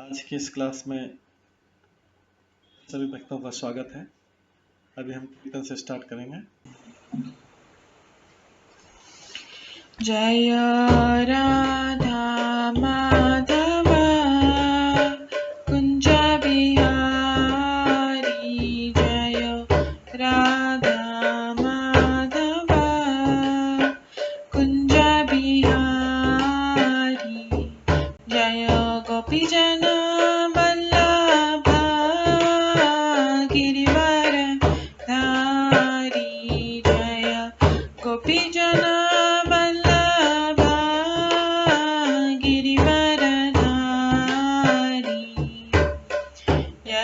आज की इस क्लास में सभी भक्तों का स्वागत है। अभी हम कीर्तन से स्टार्ट करेंगे। जय राधा माधव कुंज बिहारी, जय राधा माधव कुंज बिहारी, जय गोपीजन वल्लभ गिरिवर धारी, जय गोपीजन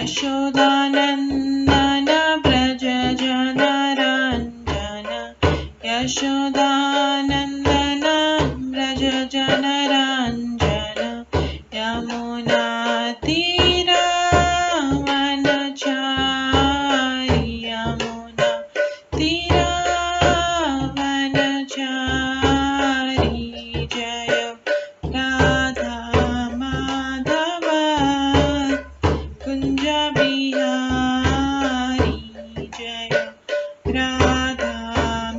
यशोदानन्दन व्रज जनरञ्जन, यशोदानन्दन व्रज जनरञ्जन, यमुनातीरवनचारि, यमुनातीरवनचारि, जय राधा माधव कुंज बिहारी, जय राधा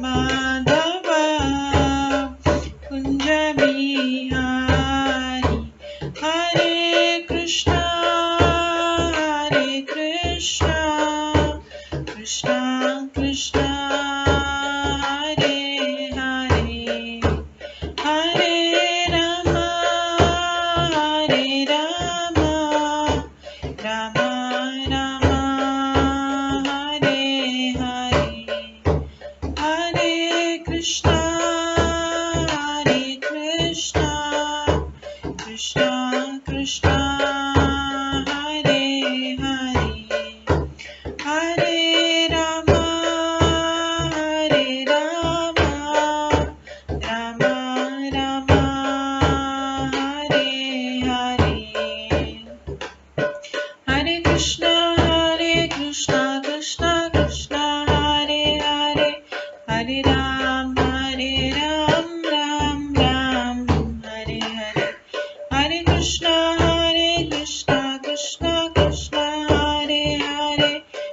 माधव कुंज बिहारी। हरे कृष्णा कृष्णा कृष्णा हरे हरे, हरे राम राम राम हरे हरे, हरे कृष्णा कृष्णा कृष्णा हरे हरे, हरे राम राम राम हरे हरे, हरे कृष्णा कृष्णा कृष्णा हरे हरे, हरे राम राम राम हरे हरे, हरे कृष्णा कृष्णा कृष्णा हरे हरे,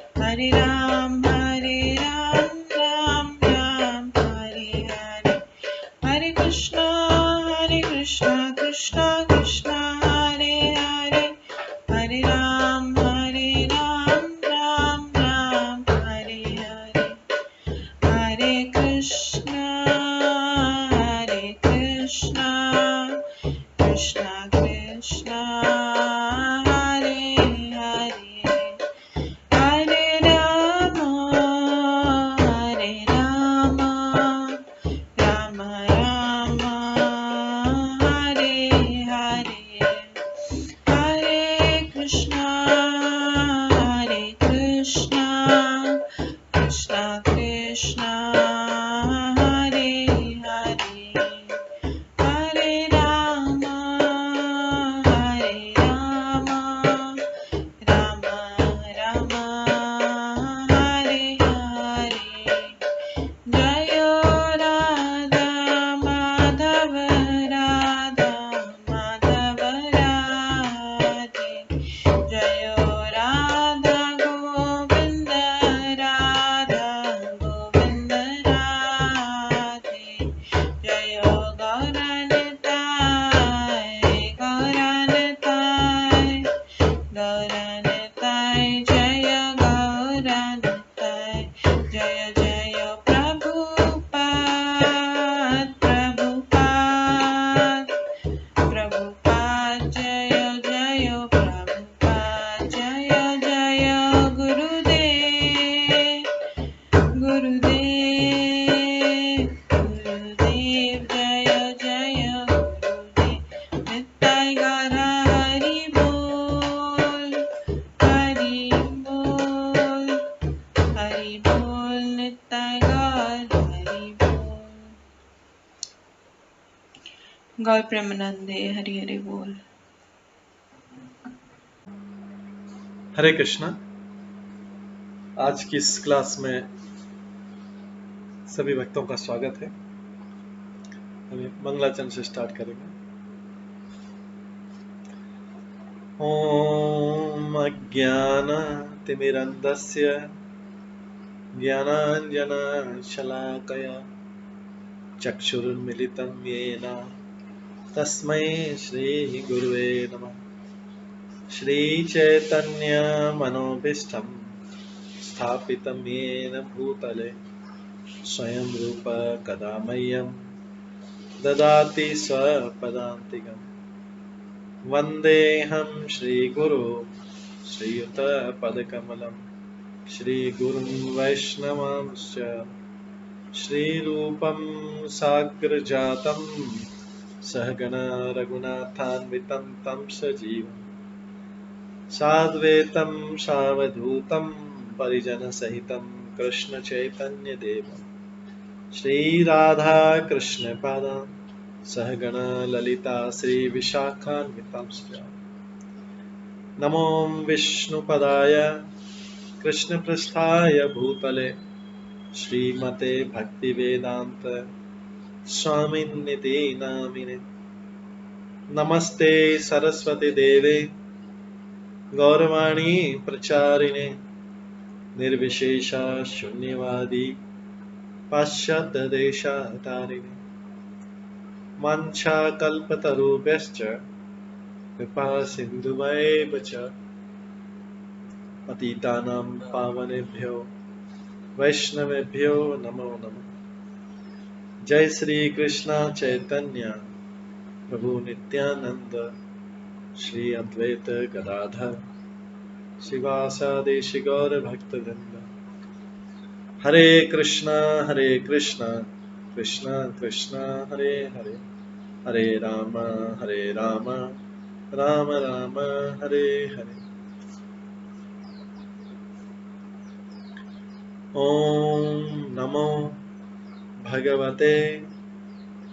हरे राम राम राम हरे हरे, हरे कृष्णा कृष्णा कृष्णा हरे हरे, हरे राम राम राम हरे हरे, हरे कृष्णा कृष्णा कृष्णा हरे हरे, हरे राम राम राम हरे हरे, हरे कृष्णा कृष्णा कृष्णा हरे हरे, हरे राम राम राम हरे हरे, जय राधा माधव राधे, जय राधा गोविंद राधे, जय गौरनिताय जय गौरनिताय, जय जय प्रभुपाद जय जय प्रभुपाद, जय जय गुरुदेव जय जय गुरुदेव, नित्य गौर हरि बोल नित्य गौर हरि बोल। गौर प्रेमानंदे हरि हरि बोल। हरे कृष्णा। आज की इस क्लास में सभी भक्तों का स्वागत है। हम मंगलाचरण से स्टार्ट करेंगे। ॐ अज्ञानतिमिरन्धस्य ज्ञानाञ्जनशलाकया चक्षुरुन्मिलितं येन तस्मै श्रीगुरुवे नमः। श्रीचैतन्यमनोभीष्टं स्थापितं येन भूतले स्वयं रूप कदा मह्यं ददाति स्वपदान्तिकम्। वन्देऽहं श्रीगुरो श्रीयुतपदकमलं श्रीगुरुं वैष्णवांश्च श्रीरूपं साग्रजातं सहगण रघुनाथान्वितं तं सजीवं साद्वैतं सावधूतं परिजनसहितं कृष्णचैतन्यदेवं श्रीराधाकृष्णपादान् सहगण ललिता श्रीविशाखान्वितांश्च नमो विष्णुपदाय कृष्णपृष्ठाय भूतले श्रीमते भक्तिवेदांत स्वामिन्निति नामिने। नमस्ते सरस्वती देवे गौरवाणी प्रचारिणे निर्विशेष शून्यवादी पाश्चात्य देशातारिणे। वाञ्छाकल्पतरुभ्यश्च कृपा सिन्धुभ्येव च पतितानां पावनेभ्यो वैष्णवेभ्यो नमो नमः। जय श्री कृष्ण चैतन्य प्रभु नित्यानंद श्री अद्वैत गदाधर शिवासादि गौर भक्तवृंद। हरे कृष्णा कृष्णा कृष्ण हरे हरे, हरे राम राम राम हरे हरे। ओम नमो भगवते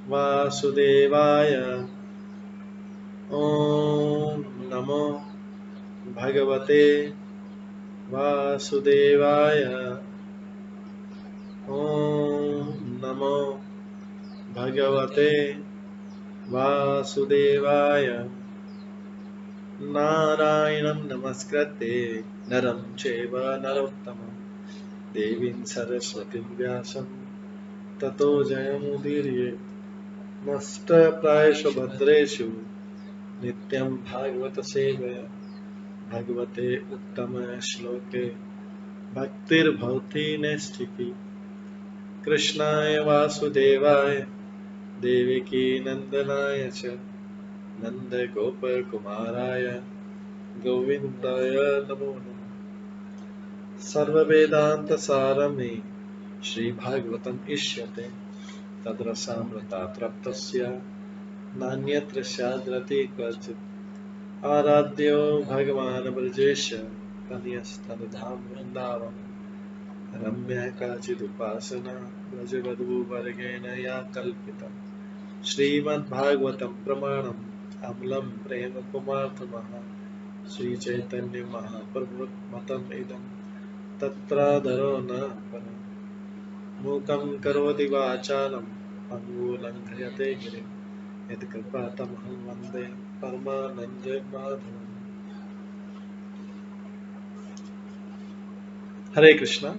वासुदेवाय। ओम नमो भगवते वासुदेवाय। ओम नमो भगवते वासुदेवाय। नारायणं नमस्कृत्य नरं चैव नरोत्तमं देवीं सरस्वतीं व्यासं ततो जयमुदीरये। नष्टप्रायेषु भद्रेषु नित्यं भागवत सेवया भगवते उत्तम श्लोके भक्तिर्भवति नैष्ठिकी। कृष्णाय वासुदेवाय देवकी नंदनाय च नन्दगोपकुमाराय गोविन्दाय नमो नमः। सर्ववेदान्तसारमे श्रीभागवतम् इष्यते तद्रसामृताप्तस्य नान्यत्र स्याद्रति क्वचित्। आराध्यो भगवान् ब्रजेश तनयस्तनधाम वृन्दावन रम्या काचिदुपासना व्रजवधूवर्गेण या कल्पिता। श्रीमद्भागवतं प्रमाणम् अमलं प्रेम कुमार्थमः श्रीचैतन्य महाप्रभुमतम् इदं तत्रादरो न परम्। मूकं करोति वाचालं पङ्गुलङ्घयते गिरिं यत्कृपातमहं वन्दे परमानन्दमाधवम्। हरे कृष्णा।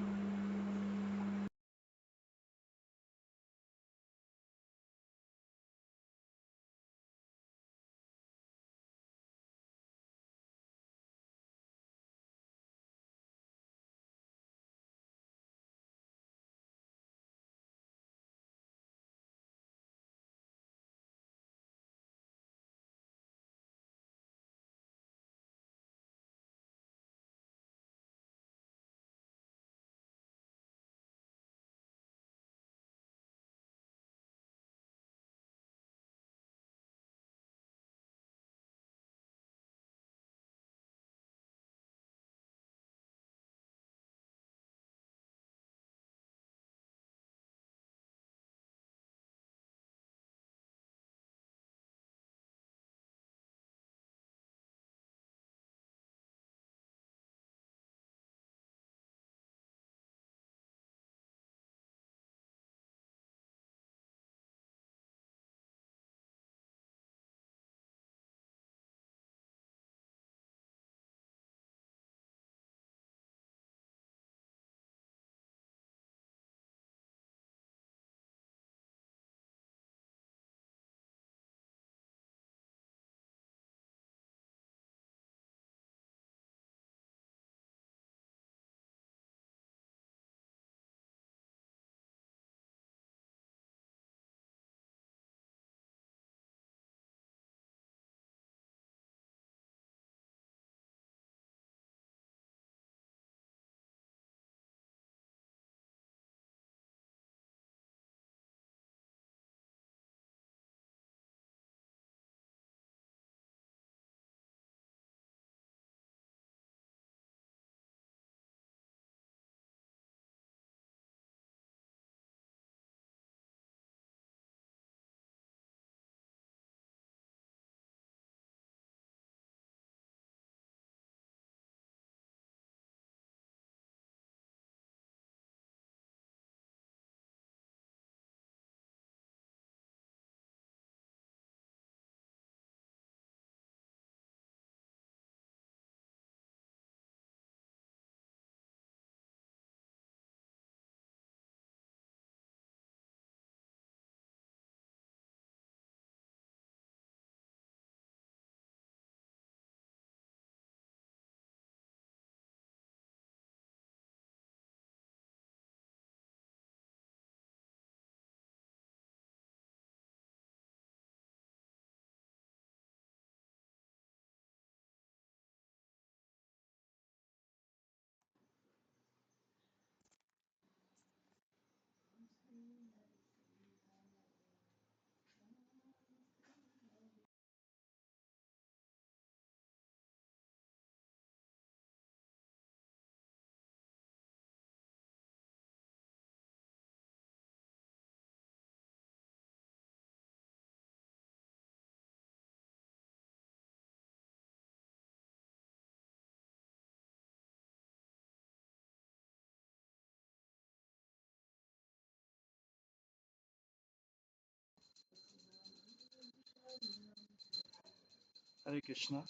हरे कृष्णा।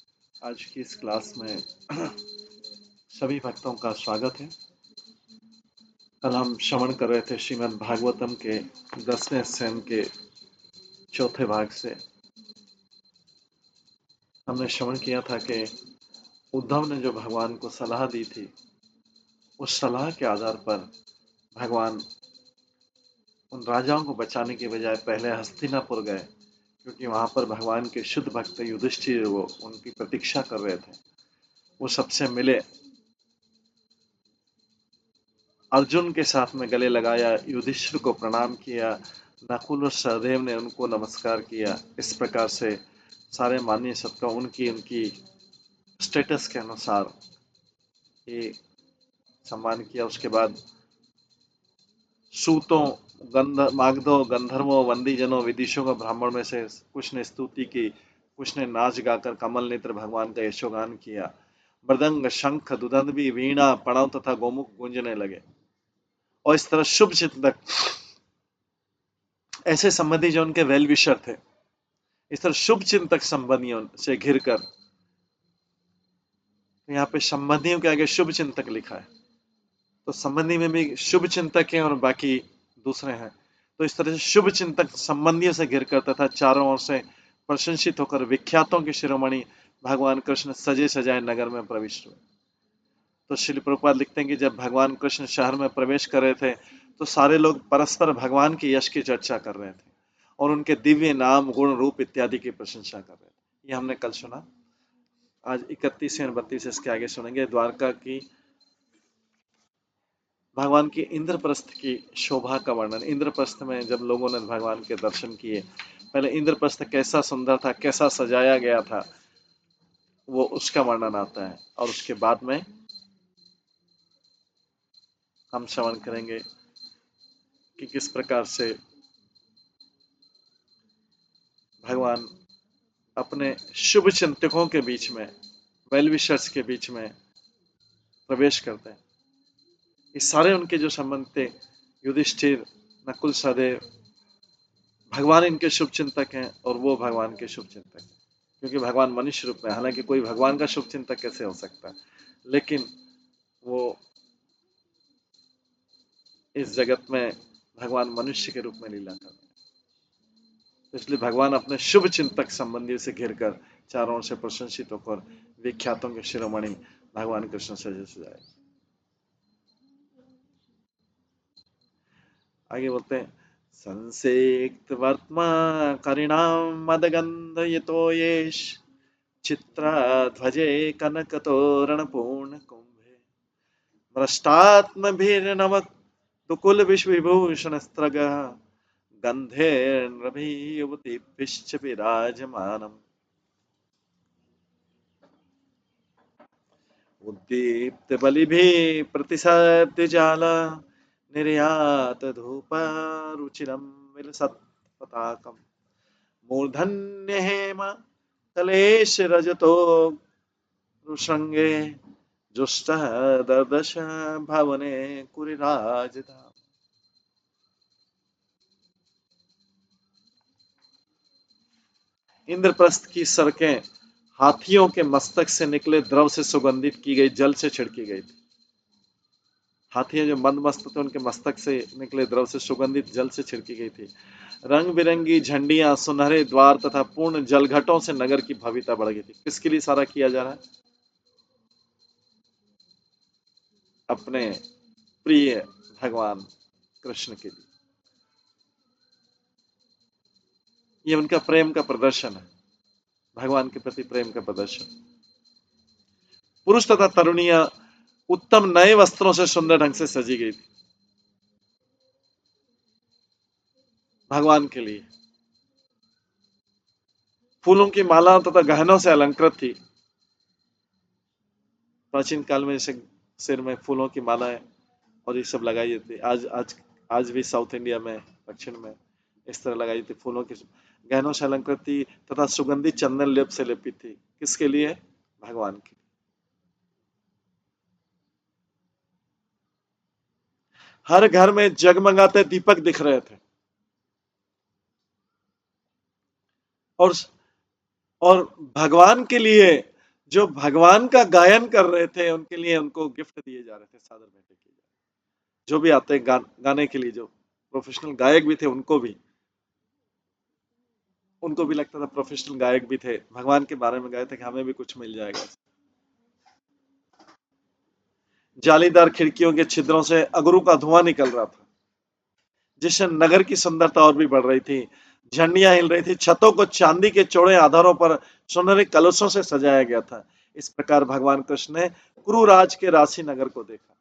आज की इस क्लास में सभी भक्तों का स्वागत है। कल हम श्रवण कर रहे थे श्रीमद् भागवतम के 10वें अध्याय के चौथे भाग से। हमने श्रवण किया था कि उद्धव ने जो भगवान को सलाह दी थी, उस सलाह के आधार पर भगवान उन राजाओं को बचाने के बजाय पहले हस्तिनापुर गए, क्योंकि वहां पर भगवान के शुद्ध भक्त युधिष्ठिर वो उनकी प्रतीक्षा कर रहे थे। वो सबसे मिले, अर्जुन के साथ में गले लगाया, युधिष्ठिर को प्रणाम किया, नकुल और सहदेव ने उनको नमस्कार किया। इस प्रकार से सारे माननीय सत्ता उनकी स्टेटस के अनुसार ये सम्मान किया। उसके बाद सूतों, मागधों, गंधर्वों, वंदीजनों, विदिशों को ब्राह्मण में से कुछ ने स्तुति की, कुछ ने नाच गाकर कमल नेत्र भगवान का यशोगान किया। मृदंग, शंख, दुदंभी, वीणा, पणव तथा गोमुख गूंजने लगे। और इस तरह शुभ चिंतक, ऐसे संबंधी जो उनके वेल विशर थे, इस तरह शुभ चिंतक संबंधियों से घिर कर, यहाँ पे संबंधियों के आगे शुभ चिंतक लिखा है, तो संबंधी में भी शुभ चिंतक हैं और बाकी दूसरे हैं। तो इस तरह से शुभ चिंतक संबंधियों से घिर कर तथा चारों ओर से प्रशंसित होकर विख्यातों के शिरोमणि भगवान कृष्ण सजे सजाए नगर में प्रविष्ट हुए। तो श्रील प्रभुपाद लिखते हैं कि जब भगवान कृष्ण शहर में प्रवेश कर रहे थे, तो सारे लोग परस्पर भगवान के यश की चर्चा कर रहे थे और उनके दिव्य नाम, गुण, रूप इत्यादि की प्रशंसा कर रहे थे। ये हमने कल सुना। आज 31 और 32 इसके आगे सुनेंगे। द्वारका की भगवान की इंद्रप्रस्थ की शोभा का वर्णन। इंद्रप्रस्थ में जब लोगों ने भगवान के दर्शन किए, पहले इंद्रप्रस्थ कैसा सुंदर था, कैसा सजाया गया था, वो उसका वर्णन आता है। और उसके बाद में हम श्रवण करेंगे कि किस प्रकार से भगवान अपने शुभ चिंतकों के बीच में, वेल विशर्स के बीच में प्रवेश करते हैं। ये सारे उनके जो संबंध थे, युधिष्ठिर, नकुल, सहदेव, भगवान इनके शुभ चिंतक हैं और वो भगवान के शुभ चिंतक हैं, क्योंकि भगवान मनुष्य रूप में। हालांकि कोई भगवान का शुभ चिंतक कैसे हो सकता है, लेकिन वो इस जगत में भगवान मनुष्य के रूप में लीला कर रहे हैं। तो इसलिए भगवान अपने शुभ चिंतक संबंधियों से घिरकर चारों ओर से प्रशंसित होकर विख्यातों के शिरोमणि भगवान कृष्ण सजे सजाए। आगे बोलते हैं, संसेक्त वर्त्मा करिणाम मदगंध यतो येष चित्रा ध्वजे कनकतोरण पूर्ण कुंभे भ्रष्टात्मभिर्नव दुकुल विभूषण स्त्रग गंधे नभि युवतीभिश्च विराजमानम् उद्दीप्त बलिभिः प्रतिसद्य जाला निर्यात धूप रुचिरं विलसत् पताकम् मूर्धन्य हेम कलेश रजतो रुशृंगे जुष्टः दर्दश भवने कुरिराजधाम। इंद्रप्रस्थ की सड़कें हाथियों के मस्तक से निकले द्रव से सुगंधित की गई जल से छिड़की गई थी। हाथियां जो मंद मस्त थे, उनके मस्तक से निकले द्रव से सुगंधित जल से छिड़की गई थी। रंग बिरंगी झंडियां, सुनहरे द्वार तथा पूर्ण जलघटों से नगर की भव्यता बढ़ गई थी। किसके लिए सारा किया जा रहा है? अपने प्रिय भगवान कृष्ण के लिए। ये उनका प्रेम का प्रदर्शन है, भगवान के प्रति प्रेम का प्रदर्शन। पुरुष तथा तरुणियां उत्तम नए वस्त्रों से सुंदर ढंग से सजी गई थी भगवान के लिए। फूलों की मालाओं तथा गहनों से अलंकृत थी। प्राचीन काल में जैसे सिर में फूलों की मालाएं और ये सब लगाई जाती, आज भी साउथ इंडिया में, दक्षिण में इस तरह लगाई थी। फूलों की गहनों से अलंकृत थी तथा सुगंधित चंदन लेप से लेपित थी। किसके लिए? भगवान की। हर घर में जगमगाते दीपक दिख रहे थे और और भगवान के लिए जो भगवान का गायन कर रहे थे उनके लिए उनको गिफ्ट दिए जा रहे थे, सादर भेंटे किए जा रहे थे। जो भी आते हैं गाने के लिए, जो प्रोफेशनल गायक भी थे उनको भी लगता था प्रोफेशनल गायक भी थे, भगवान के बारे में गाए थे कि हमें भी कुछ मिल जाएगा। जालीदार खिड़कियों के छिद्रों से अगरू का धुआं निकल रहा था, जिससे नगर की सुंदरता और भी बढ़ रही थी। झंडियां हिल रही थी, छतों को चांदी के चौड़े आधारों पर सुनहरे कलशों से सजाया गया था। इस प्रकार भगवान कृष्ण ने कुरुराज के राशि नगर को देखा।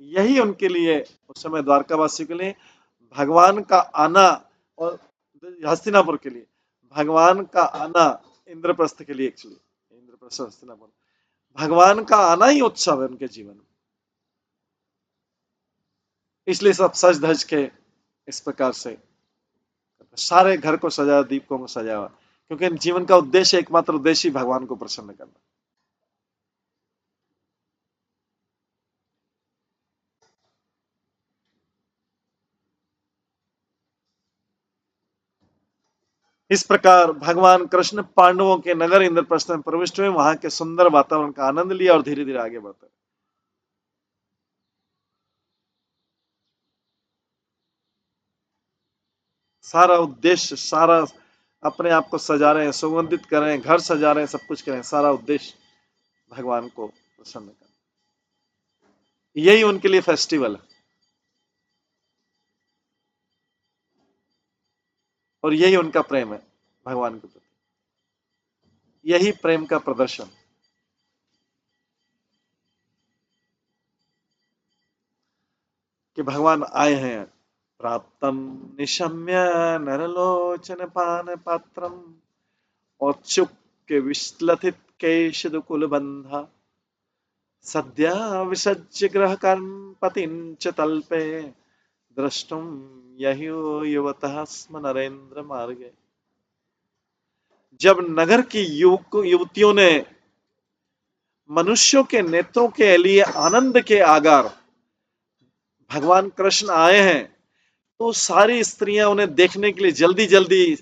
यही उनके लिए, उस समय द्वारकावासी के लिए भगवान का आना, और हस्तिनापुर के लिए भगवान का आना, इंद्रप्रस्थ के लिए एक्चुअली, इंद्रप्रस्थ हस्तिनापुर, भगवान का आना ही उत्सव है उनके जीवन में। इसलिए सब सज धज के इस प्रकार से सारे घर को सजाया, दीपकों को सजाया, क्योंकि जीवन का उद्देश्य, एकमात्र उद्देश्य ही भगवान को प्रसन्न करना। इस प्रकार भगवान कृष्ण पांडवों के नगर इंद्रप्रस्थ में प्रविष्ट हुए, वहां के सुंदर वातावरण का आनंद लिया और धीरे धीरे आगे बढ़ते। सारा उद्देश्य, सारा अपने आप को सजा रहे हैं, सुगंधित कर रहे हैं, घर सजा रहे हैं, सब कुछ कर रहे हैं, सारा उद्देश्य भगवान को प्रसन्न करना। यही उनके लिए फेस्टिवल है, और यही उनका प्रेम है भगवान के प्रति, यही प्रेम का प्रदर्शन। कि भगवान आए हैं। प्राप्तम निशम्य नरलोचन पान पात्रम औत्सुक्य विश्लथित केशदुकुल बंधा सद्या विसज्य ग्रह कर्म पतिंच तल्पे द्रष्टुम यह्यो युवतः स्म नरेंद्र मार्गे। जब नगर की युवतियों ने मनुष्यों के नेत्रों के लिए आनंद के आगार भगवान कृष्ण आए हैं, तो सारी स्त्रियां उन्हें देखने के लिए जल्दी जल्दी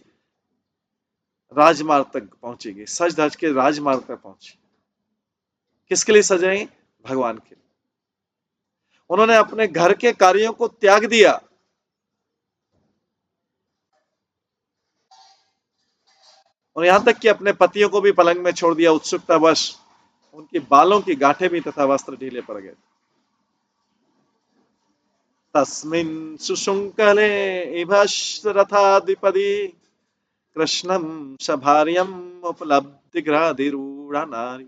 राजमार्ग तक पहुंचेगी, सज धज के राजमार्ग तक पहुंची। किसके लिए सजाई? भगवान के लिए। उन्होंने अपने घर के कार्यों को त्याग दिया, और यहां तक कि अपने पतियों को भी पलंग में छोड़ दिया। उत्सुकतावश उनकी बालों की गांठें भी तथा वस्त्र ढीले पड़ गए। तस्मिन् सुशुंकले इभश्रथाधिपति कृष्णं सभार्यम् उपलब्धि ग्राधिरूढ़ नारी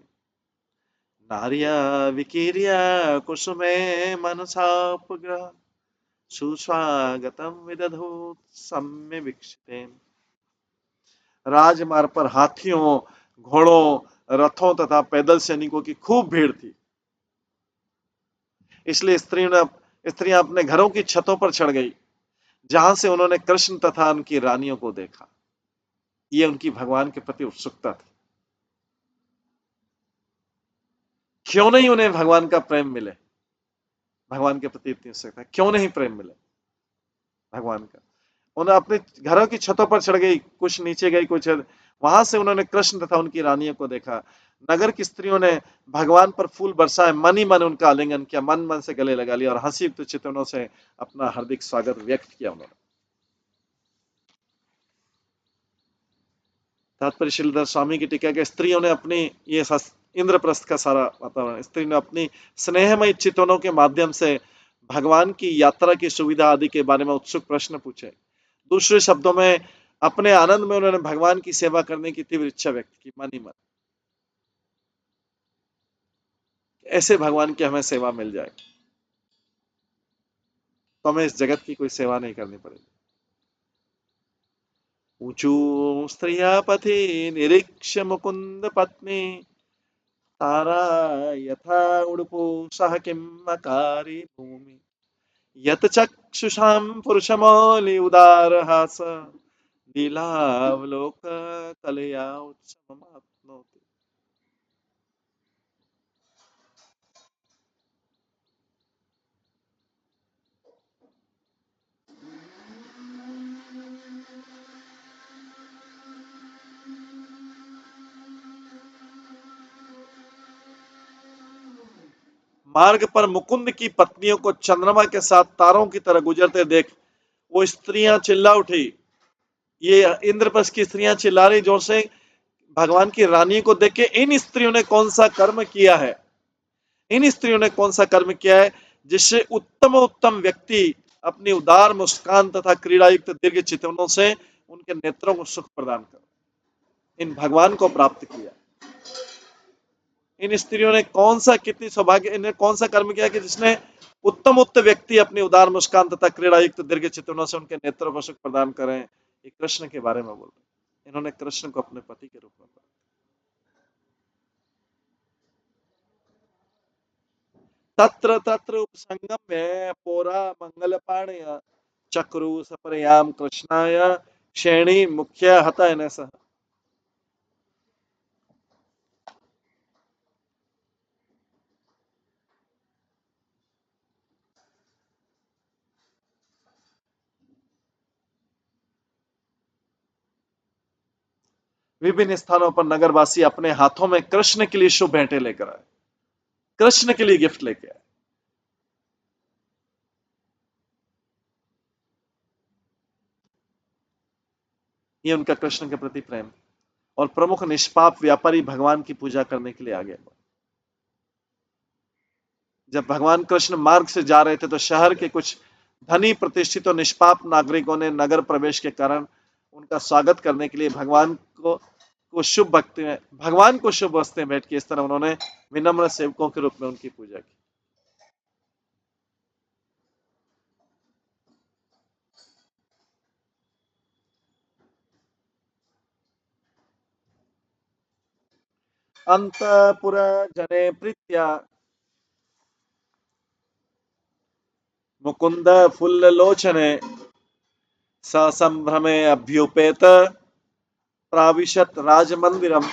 नार्या विकीर्य कुसुमे मनसापग्रह सुस्वागतम विदधूत सम्य वीक्षितेन। राजमार्ग पर हाथियों, घोड़ों, रथों तथा पैदल सैनिकों की खूब भीड़ थी। इसलिए स्त्रियां अपने घरों की छतों पर चढ़ गई, जहां से उन्होंने कृष्ण तथा उनकी रानियों को देखा। ये उनकी भगवान के प्रति उत्सुकता थी। क्यों नहीं उन्हें भगवान का प्रेम मिले, भगवान के प्रति इतनी उत्सुकता क्यों नहीं प्रेम मिले भगवान का। उन्हें अपने घरों की छतों पर चढ़ गई, कुछ नीचे गई, कुछ वहां से उन्होंने कृष्ण तथा उनकी रानियों को देखा। नगर की स्त्रियों ने भगवान पर फूल बरसाए, मन ही मन उनका आलिंगन किया, मन मन से गले लगा लिया और हंसी युक्त चितवनों से अपना हार्दिक स्वागत व्यक्त किया उन्होंने। तात्पर्य श्रीधर स्वामी की टीका के स्त्रियों ने अपनी ये इंद्रप्रस्थ का सारा वातावरण, स्त्री ने अपनी स्नेहमयी चितवनों के माध्यम से भगवान की यात्रा की सुविधा आदि के बारे में उत्सुक प्रश्न पूछे। दूसरे शब्दों में, अपने आनंद में उन्होंने भगवान की सेवा करने की तीव्र इच्छा व्यक्त की, मन ही मन। ऐसे भगवान की हमें सेवा मिल जाए तो हमें इस जगत की कोई सेवा नहीं करनी पड़ेगी। ऊंचू स्त्रिया पथि निरीक्ष मुकुंद पत्नी तारा यथा उडुपो सह किम्मकारी भूमि यत चक्षुषां पुरुषमौलि उदारहास लीलावलोक कलया उत्सवमाप्नोति। मार्ग पर मुकुंद की पत्नियों को चंद्रमा के साथ तारों की तरह गुजरते देख वो स्त्रियां चिल्ला उठी। ये इंद्रप्रस्थ की स्त्रियां चिल्ला रही जोर से भगवान की रानी को देख के, इन स्त्रियों ने कौन सा कर्म किया है, इन स्त्रियों ने कौन सा कर्म किया है जिससे उत्तम उत्तम व्यक्ति अपनी उदार मुस्कान तथा क्रीड़ायुक्त दीर्घ चितवनों से उनके नेत्रों को सुख प्रदान कर इन भगवान को प्राप्त किया। इन स्त्रियों ने कौन सा, कितनी सौभाग्य, इन्हें कौन सा कर्म किया कि जिसने उत्तम उत्तम व्यक्ति अपनी उदार मुस्कान तथा क्रीड़ायुक्त दीर्घ चितवनों से उनके नेत्रों को सुख प्रदान करें। ये कृष्ण के बारे में बोल रहे, इन्होंने कृष्ण को अपने पति के रूप में पाया। तत्र तत्र उपसंगम्य पोरा मंगल पाणय चक्रु सपरयाम कृष्णाय श्रेणी मुख्य हतयन सह। विभिन्न स्थानों पर नगरवासी अपने हाथों में कृष्ण के लिए शुभ भेंटें लेकर आए, कृष्ण के लिए गिफ्ट लेके आए। ये उनका कृष्ण के प्रति प्रेम। और प्रमुख निष्पाप व्यापारी भगवान की पूजा करने के लिए आ गए। जब भगवान कृष्ण मार्ग से जा रहे थे तो शहर के कुछ धनी प्रतिष्ठित और निष्पाप नागरिकों ने नगर प्रवेश के कारण उनका स्वागत करने के लिए भगवान को शुभ वस्तें भेंट की। इस तरह उन्होंने विनम्र सेवकों के रूप में उनकी पूजा की। अंतपुर जने प्रीत्या मुकुंद फुल्लोचने ससंभ्रमे अभ्युपेत प्राविशत राजमंदिरम।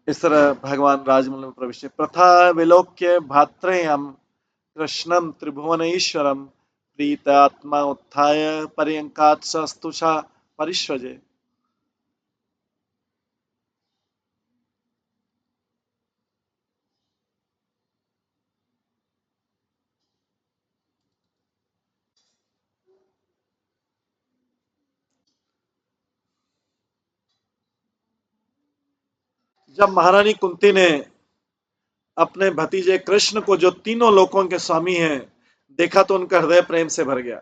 इस तरह भगवान राजमहल में प्रवेश किए। प्रथा विलोक्य भात्रेयम कृष्णम त्रिभुवन ईश्वरम प्रीत आत्मा उत्थाय पर्यंकात सस्तुषा परिष्वजे। जब महारानी कुंती ने अपने भतीजे कृष्ण को, जो तीनों लोकों के स्वामी हैं, देखा तो उनका हृदय प्रेम से भर गया।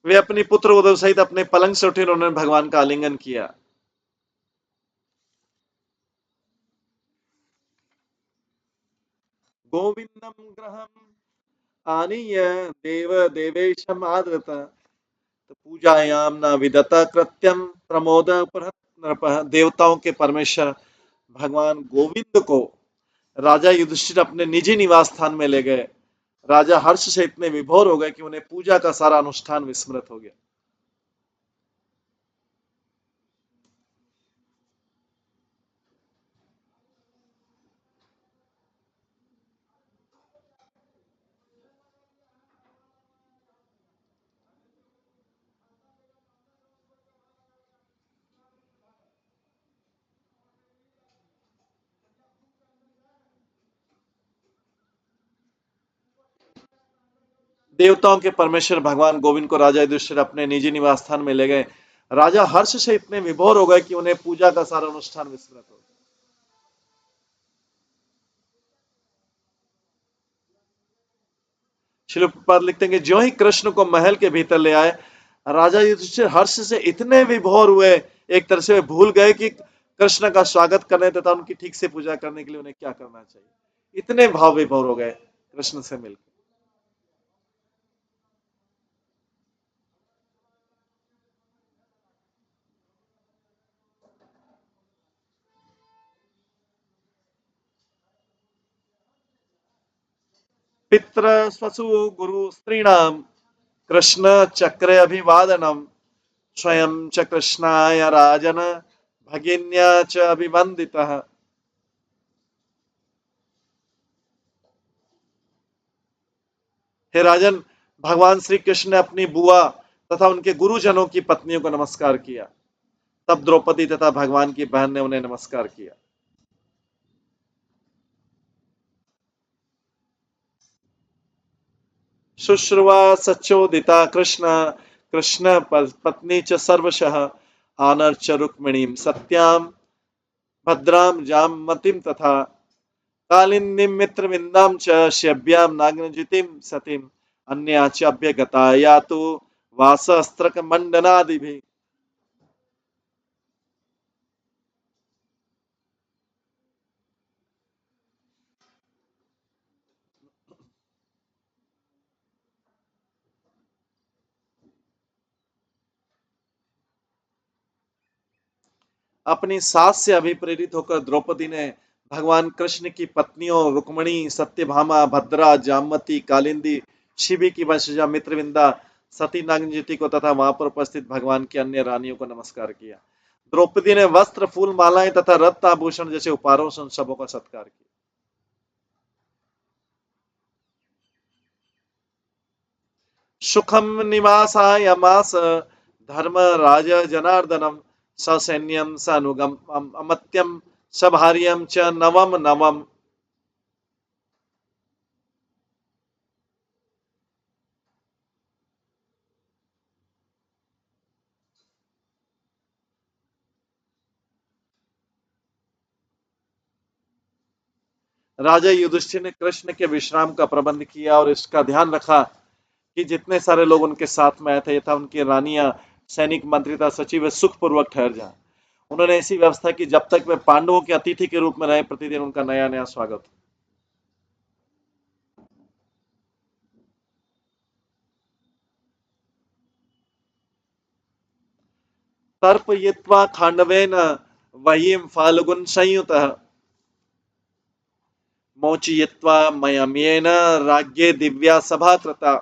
वे अपनी पुत्र उद्धव सहित अपने पलंग से उठे, उन्होंने भगवान का आलिंगन किया। गोविंदम ग्रहम आनीय देव देवेशम आदृत पूजायाम न विदत कृत्यम प्रमोद नृपः। देवताओं के परमेश्वर भगवान गोविंद को राजा युधिष्ठिर अपने निजी निवास स्थान में ले गए। राजा हर्ष से इतने विभोर हो गए कि उन्हें पूजा का सारा अनुष्ठान विस्मृत हो गया। देवताओं के परमेश्वर भगवान गोविंद को राजा युधिष्ठिर अपने निजी निवास स्थान में ले गए। राजा हर्ष से इतने विभोर हो गए कि उन्हें पूजा का सारा अनुष्ठान विस्मृत हो गया। श्रील प्रभुपाद लिखते हैं कि ज्यों ही कृष्ण को महल के भीतर ले आए, राजा युधिष्ठिर हर्ष से इतने विभोर हुए, एक तरह से वे भूल गए कि कृष्ण का स्वागत करने तथा उनकी ठीक से पूजा करने के लिए उन्हें क्या करना चाहिए। इतने भाव विभोर हो गए कृष्ण से मिलकर। पित्र स्वसु गुरु स्त्रीणां कृष्ण चक्रे अभिवादनम स्वयं च कृष्णाय राजन भगिन्या च अभिवंदितः। हे राजन, भगवान श्री कृष्ण ने अपनी बुआ तथा उनके गुरुजनों की पत्नियों को नमस्कार किया। तब द्रौपदी तथा भगवान की बहन ने उन्हें नमस्कार किया। शुश्रुवा सचोदिता कृष्ण कृष्ण पत्नी च सर्वशः आनर्च रुक्मिणीं सत्यां भद्रां जामतिं तथा कालिन्दीं मित्रविन्दां च शैब्यां नागनजितीं सतीं अन्या च अभ्यगता यातु वासस्त्रकमण्डनादिभिः। अपनी सास से अभिप्रेरित होकर द्रौपदी ने भगवान कृष्ण की पत्नियों रुक्मणी, सत्यभामा, भद्रा, जामवती, कालिंदी, शिबी की वंशजा मित्रविंदा, सती नागजती को तथा वहां पर उपस्थित भगवान की अन्य रानियों को नमस्कार किया। द्रौपदी ने वस्त्र, फूल, मालाएं तथा रत्न आभूषण जैसे उपहारों से उन सबों का सत्कार किया। सुखम निवासाय मास धर्म राज जनार्दनम ससैन्यम सानुगम अमत्यम सभार्यम च नवम नवम। राजा युधिष्ठिर ने कृष्ण के विश्राम का प्रबंध किया और इसका ध्यान रखा कि जितने सारे लोग उनके साथ में आए थे यथा उनकी रानियां, सैनिक, मंत्री तथा सचिव सुखपूर्वक ठहर जाएं। उन्होंने ऐसी व्यवस्था की जब तक वे पांडवों के अतिथि के रूप में रहे, प्रतिदिन उनका नया नया स्वागत। तर्पयित्वा खांडवेन वहीं फाल्गुन संयुतः मोचयित्वा मयमेन राज्ञे दिव्या सभा कृता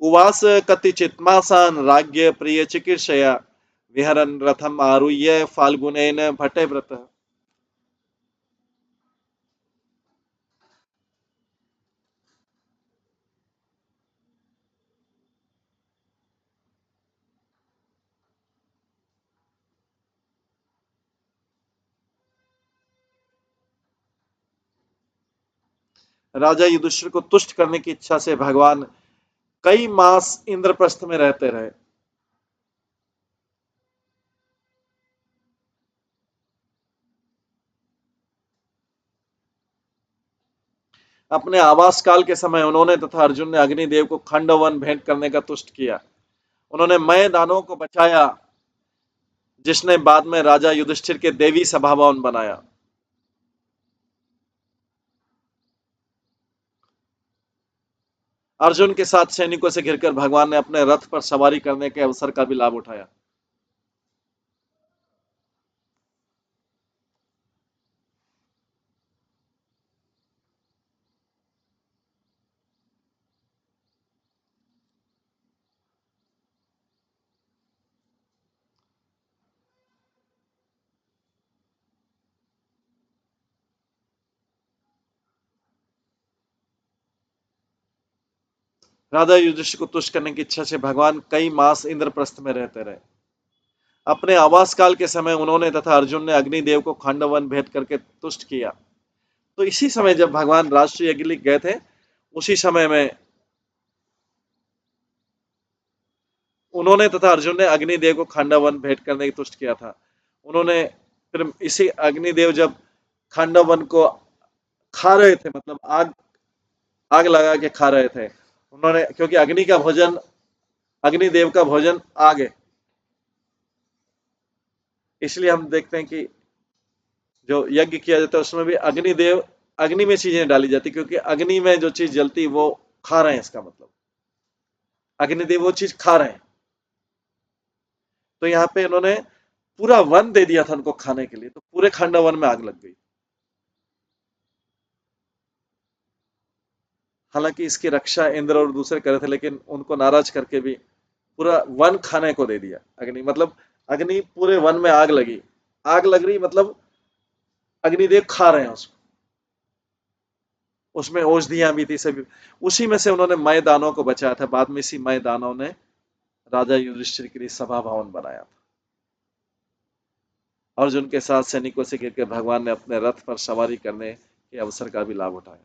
उवास कतिचिन्मासान् राज्ञ प्रिय चिकीर्षया विहरन् रथम आरुह्य फाल्गुनेन भट्टव्रतः। राजा युधिष्ठिर को तुष्ट करने की इच्छा से भगवान कई मास इंद्रप्रस्थ में रहते रहे। अपने आवास काल के समय उन्होंने तथा अर्जुन ने अग्निदेव को खंडवन भेंट करने का तुष्ट किया। उन्होंने मय दानों को बचाया जिसने बाद में राजा युधिष्ठिर के देवी सभा भवन बनाया। अर्जुन के साथ सैनिकों से घिरकर भगवान ने अपने रथ पर सवारी करने के अवसर का भी लाभ उठाया। राजा युधिष्ठिर को तुष्ट करने की इच्छा से भगवान कई मास इंद्रप्रस्थ में रहते रहे। अपने आवास काल के समय उन्होंने तथा अर्जुन ने अग्निदेव को खंडवन भेंट करके तुष्ट किया। तो इसी समय जब भगवान राष्ट्रीय यज्ञ गए थे, उसी समय में उन्होंने तथा अर्जुन ने अग्निदेव को खंडवन भेंट करने की तुष्ट किया था। उन्होंने फिर इसी अग्निदेव जब खंडवन को खा रहे थे, मतलब आग आग लगा के खा रहे थे, उन्होंने, क्योंकि अग्नि का भोजन, अग्निदेव का भोजन आग है, इसलिए हम देखते हैं कि जो यज्ञ किया जाता है उसमें भी अग्निदेव, अग्नि में चीजें डाली जाती, क्योंकि अग्नि में जो चीज जलती वो खा रहे हैं, इसका मतलब अग्निदेव वो चीज खा रहे हैं। तो यहाँ पे इन्होंने पूरा वन दे दिया था उनको खाने के लिए, तो पूरे खंडवन में आग लग गई। हालांकि इसकी रक्षा इंद्र और दूसरे कर रहे थे, लेकिन उनको नाराज करके भी पूरा वन खाने को दे दिया। अग्नि मतलब अग्नि, पूरे वन में आग लगी, आग लग रही मतलब अग्निदेव खा रहे हैं उसको, उसमें औषधियां भी थी सभी। उसी में से उन्होंने मय दानव को बचाया था। बाद में इसी मय दानव ने राजा युधिष्ठिर के लिए सभा भवन बनाया था। अर्जुन के साथ सैनिकों से गिर के भगवान ने अपने रथ पर सवारी करने के अवसर का भी लाभ उठाया।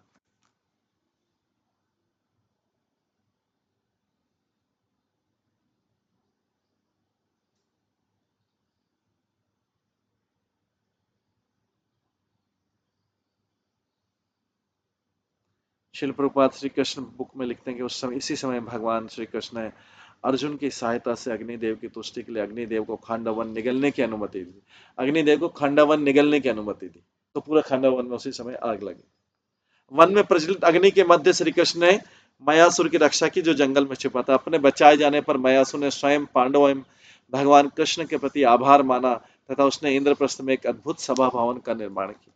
शिल प्रभुपाद श्री कृष्ण बुक में लिखते हैं कि उस समय, इसी समय भगवान श्री कृष्ण ने अर्जुन की सहायता से अग्निदेव की तुष्टि के लिए अग्निदेव को खांडवन निगलने की अनुमति दी। अग्निदेव को खांडवन निगलने की अनुमति दी, तो पूरा खांडवन में उसी समय आग लगी। वन में प्रज्वलित अग्नि के मध्य श्री कृष्ण ने मयासुर की रक्षा की, जो जंगल में छिपा था। अपने बचाए जाने पर मयासुर ने स्वयं पांडव एवं भगवान कृष्ण के प्रति आभार माना तथा उसने इंद्रप्रस्थ में एक अद्भुत सभा भवन का निर्माण किया।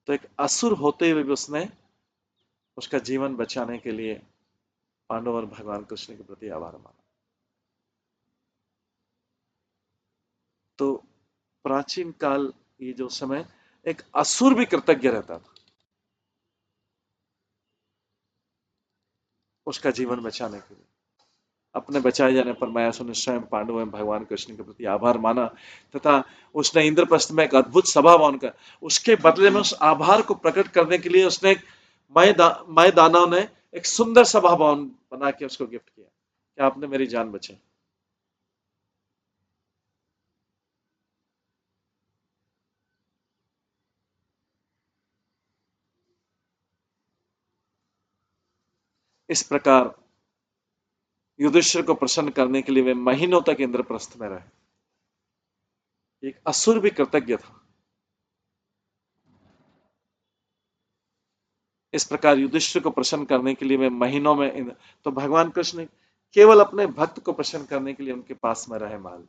तो एक असुर होते हुए भी उसने उसका जीवन बचाने के लिए पांडव और भगवान कृष्ण के प्रति आभार माना। तो प्राचीन काल, ये जो समय, एक असुर भी कृतज्ञ रहता था उसका जीवन बचाने के लिए। अपने बचाए जाने पर मयासुर ने स्वयं पांडव एवं भगवान कृष्ण के प्रति आभार माना तथा उसने इंद्रप्रस्थ में एक अद्भुत सभा भवन का, उसके बदले में उस आभार को प्रकट करने के लिए उसने मय दानव ने एक सुंदर सभा भवन बना के उसको गिफ्ट किया कि आपने मेरी जान बचाई। इस प्रकार युधिष्ठिर को प्रसन्न करने के लिए वे महीनों तक इंद्रप्रस्थ में रहे। एक असुर भी कृतज्ञ था। इस प्रकार युधिष्ठिर को प्रसन्न करने के लिए वे महीनों में तो भगवान कृष्ण केवल अपने भक्त को प्रसन्न करने के लिए उनके पास में रहे महल में।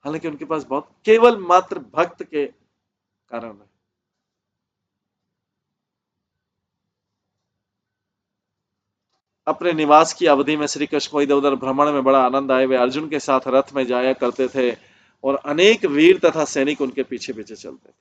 हालांकि उनके पास बहुत, केवल मात्र भक्त के कारण है। अपने निवास की अवधि में श्री कृष्ण को इधर उधर भ्रमण में बड़ा आनंद आए। वे अर्जुन के साथ रथ में जाया करते थे और अनेक वीर तथा सैनिक उनके पीछे पीछे चलते थे।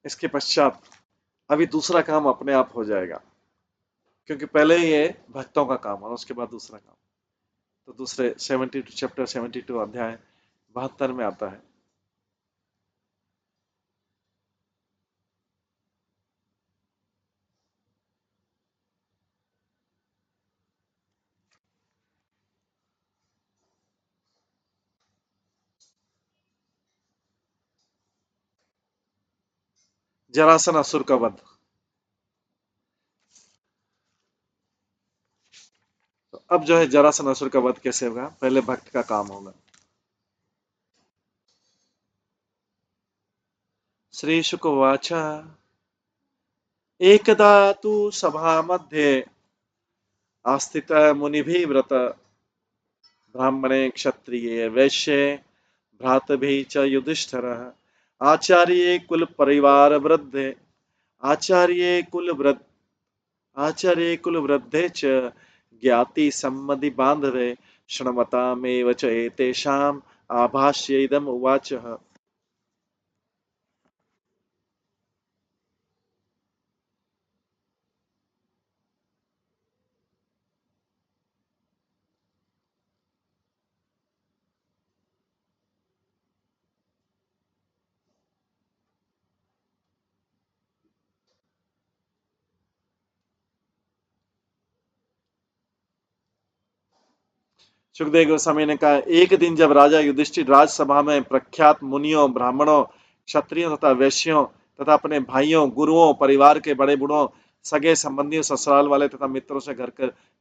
इसके पश्चात अभी दूसरा काम अपने आप हो जाएगा, क्योंकि पहले ये भक्तों का काम और उसके बाद दूसरा काम। तो दूसरे 72 चैप्टर 72 अध्याय 72 में आता है। जरासन असुर का वध। तो अब जो है जरासन असुर का वध कैसे होगा, पहले भक्त का काम होगा। श्री शुक उवाच एकदा तु सभा मध्ये आस्थित मुनिभिः व्रत ब्राह्मणे क्षत्रिये वैश्ये भ्रातभिः च युधिष्ठिरः आचार्ये कुल परिवार वृद्धे आचार्ये कुल वृद्ध आचार्ये कुल वृद्धे च ज्ञाति सम्मति बांधवे शृण्वतामेव च एतेषाम् आभाष्येदम् उवाचः। सुखदेव गोस्वामी ने कहा, एक दिन जब राजा युधिष्ठिर राजसभा में प्रख्यात मुनियों, ब्राह्मणों, क्षत्रियों तथा वैश्यों तथा अपने भाइयों, गुरुओं, परिवार के बड़े बूढ़ों सगे संबंधियों, ससुराल वाले तथा मित्रों से घिर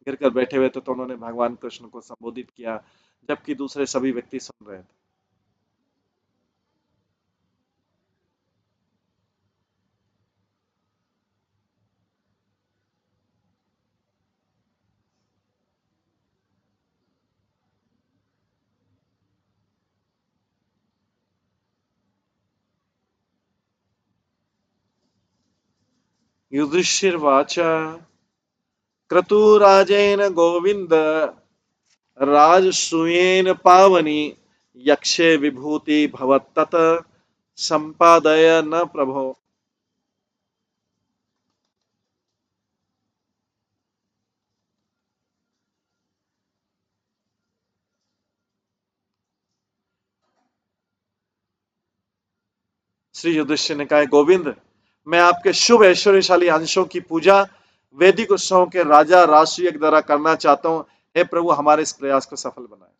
कर बैठे हुए थे, तो उन्होंने भगवान कृष्ण को संबोधित किया, जबकि दूसरे सभी व्यक्ति सुन रहे थे। युधिष्ठिर्वाच क्रतुराजेन गोविंद राजसूयेन पावनी यक्षे विभूति भवत्तत संपादय न प्रभो। श्री युधिष्ठिर ने कहा, गोविंद, मैं आपके शुभ ऐश्वर्यशाली अंशों की पूजा वैदिक उत्सवों के राजा राजसूय द्वारा करना चाहता हूं। हे प्रभु, हमारे इस प्रयास को सफल बनाए।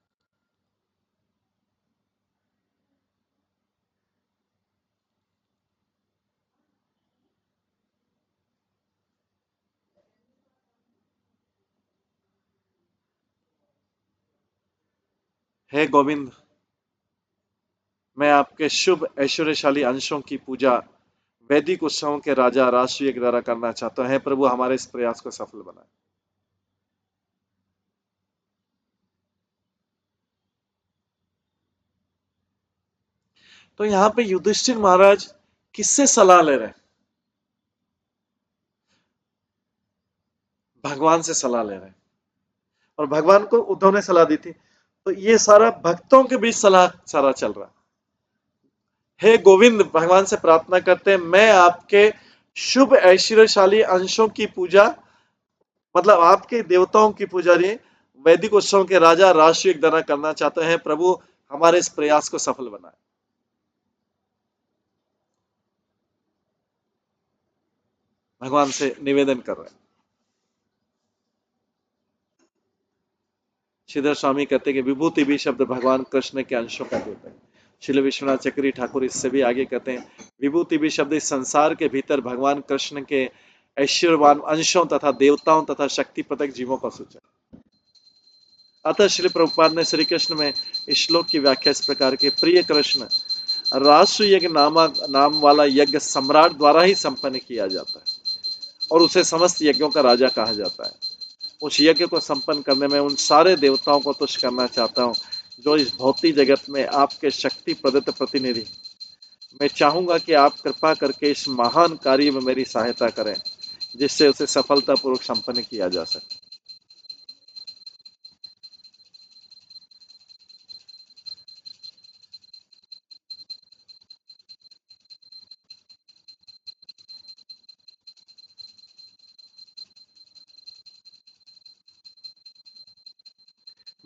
हे गोविंद, मैं आपके शुभ ऐश्वर्यशाली अंशों की पूजा वैदिक उत्सवों के राजा राजसूय द्वारा करना चाहता हूं। हे प्रभु, हमारे इस प्रयास को सफल बनाए। तो यहां पे युधिष्ठिर महाराज किससे सलाह ले रहे हैं? भगवान से सलाह ले रहे हैं। और भगवान को उद्धव ने सलाह दी थी, तो ये सारा भक्तों के बीच सलाह सारा चल रहा है। हे गोविंद, भगवान से प्रार्थना करते हैं, मैं आपके शुभ ऐश्वर्यशाली अंशों की पूजा, मतलब आपके देवताओं की पूजा रे वैदिक उत्सवों के राजा राजसूय द्वारा करना चाहते हैं। प्रभु, हमारे इस प्रयास को सफल बनाए। भगवान से निवेदन कर रहे हैं। श्रीधर स्वामी कहते हैं कि विभूति भी शब्द भगवान कृष्ण के अंशों का देता है। श्रील विश्वनाथ चक्री ठाकुर इससे भी आगे कहते हैं, विभूति भी शब्द इस संसार के भीतर भगवान कृष्ण के ऐश्वर्यवान अंशों तथा देवताओं तथा शक्ति पदक जीवों का सूचक। अतः श्री प्रभुपाद ने श्री कृष्ण में इस श्लोक की व्याख्या इस प्रकार के, प्रिय कृष्ण, राजसूय यज्ञ नाम वाला यज्ञ सम्राट द्वारा ही संपन्न किया जाता है और उसे समस्त यज्ञों का राजा कहा जाता है। उस यज्ञ को संपन्न करने में उन सारे देवताओं को तुष्ट करना चाहता हूँ जो इस भौतिक जगत में आपके शक्ति प्रदत्त प्रतिनिधि। मैं चाहूंगा कि आप कृपा करके इस महान कार्य में मेरी सहायता करें, जिससे उसे सफलतापूर्वक संपन्न किया जा सके।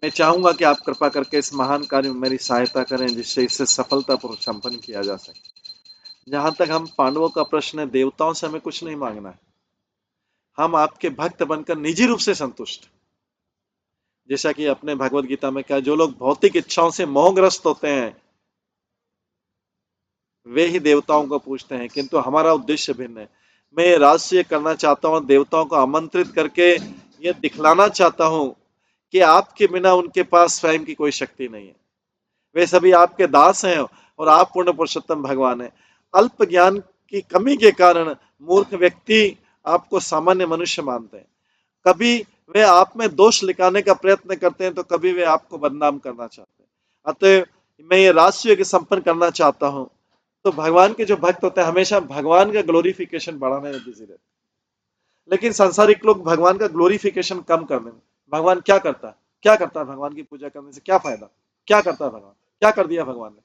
मैं चाहूंगा कि आप कृपा करके इस महान कार्य में मेरी सहायता करें, जिससे इसे सफलतापूर्वक संपन्न किया जा सके। जहां तक हम पांडवों का प्रश्न है, देवताओं से हमें कुछ नहीं मांगना है। हम आपके भक्त बनकर निजी रूप से संतुष्ट। जैसा कि अपने भगवत गीता में कहा, जो लोग भौतिक इच्छाओं से मोहग्रस्त होते हैं वे ही देवताओं को पूछते हैं, किंतु हमारा उद्देश्य भिन्न है। मैं ये राजसूय करना चाहता हूँ, देवताओं को आमंत्रित करके ये दिखलाना चाहता हूँ कि आपके बिना उनके पास स्वयं की कोई शक्ति नहीं है। वे सभी आपके दास हैं और आप पूर्ण पुरुषोत्तम भगवान हैं। अल्प ज्ञान की कमी के कारण मूर्ख व्यक्ति आपको सामान्य मनुष्य मानते हैं। कभी वे आप में दोष लिखाने का प्रयत्न करते हैं, तो कभी वे आपको बदनाम करना चाहते हैं। अतः मैं ये राजसूय के संपन्न करना चाहता हूँ। तो भगवान के जो भक्त होते हैं हमेशा भगवान का ग्लोरिफिकेशन बढ़ाने में बिजी रहते हैं, लेकिन सांसारिक लोग भगवान का ग्लोरिफिकेशन कम करने में। भगवान क्या करता है, क्या करता है, भगवान की पूजा करने से क्या फायदा, क्या करता है भगवान, क्या कर दिया भगवान ने,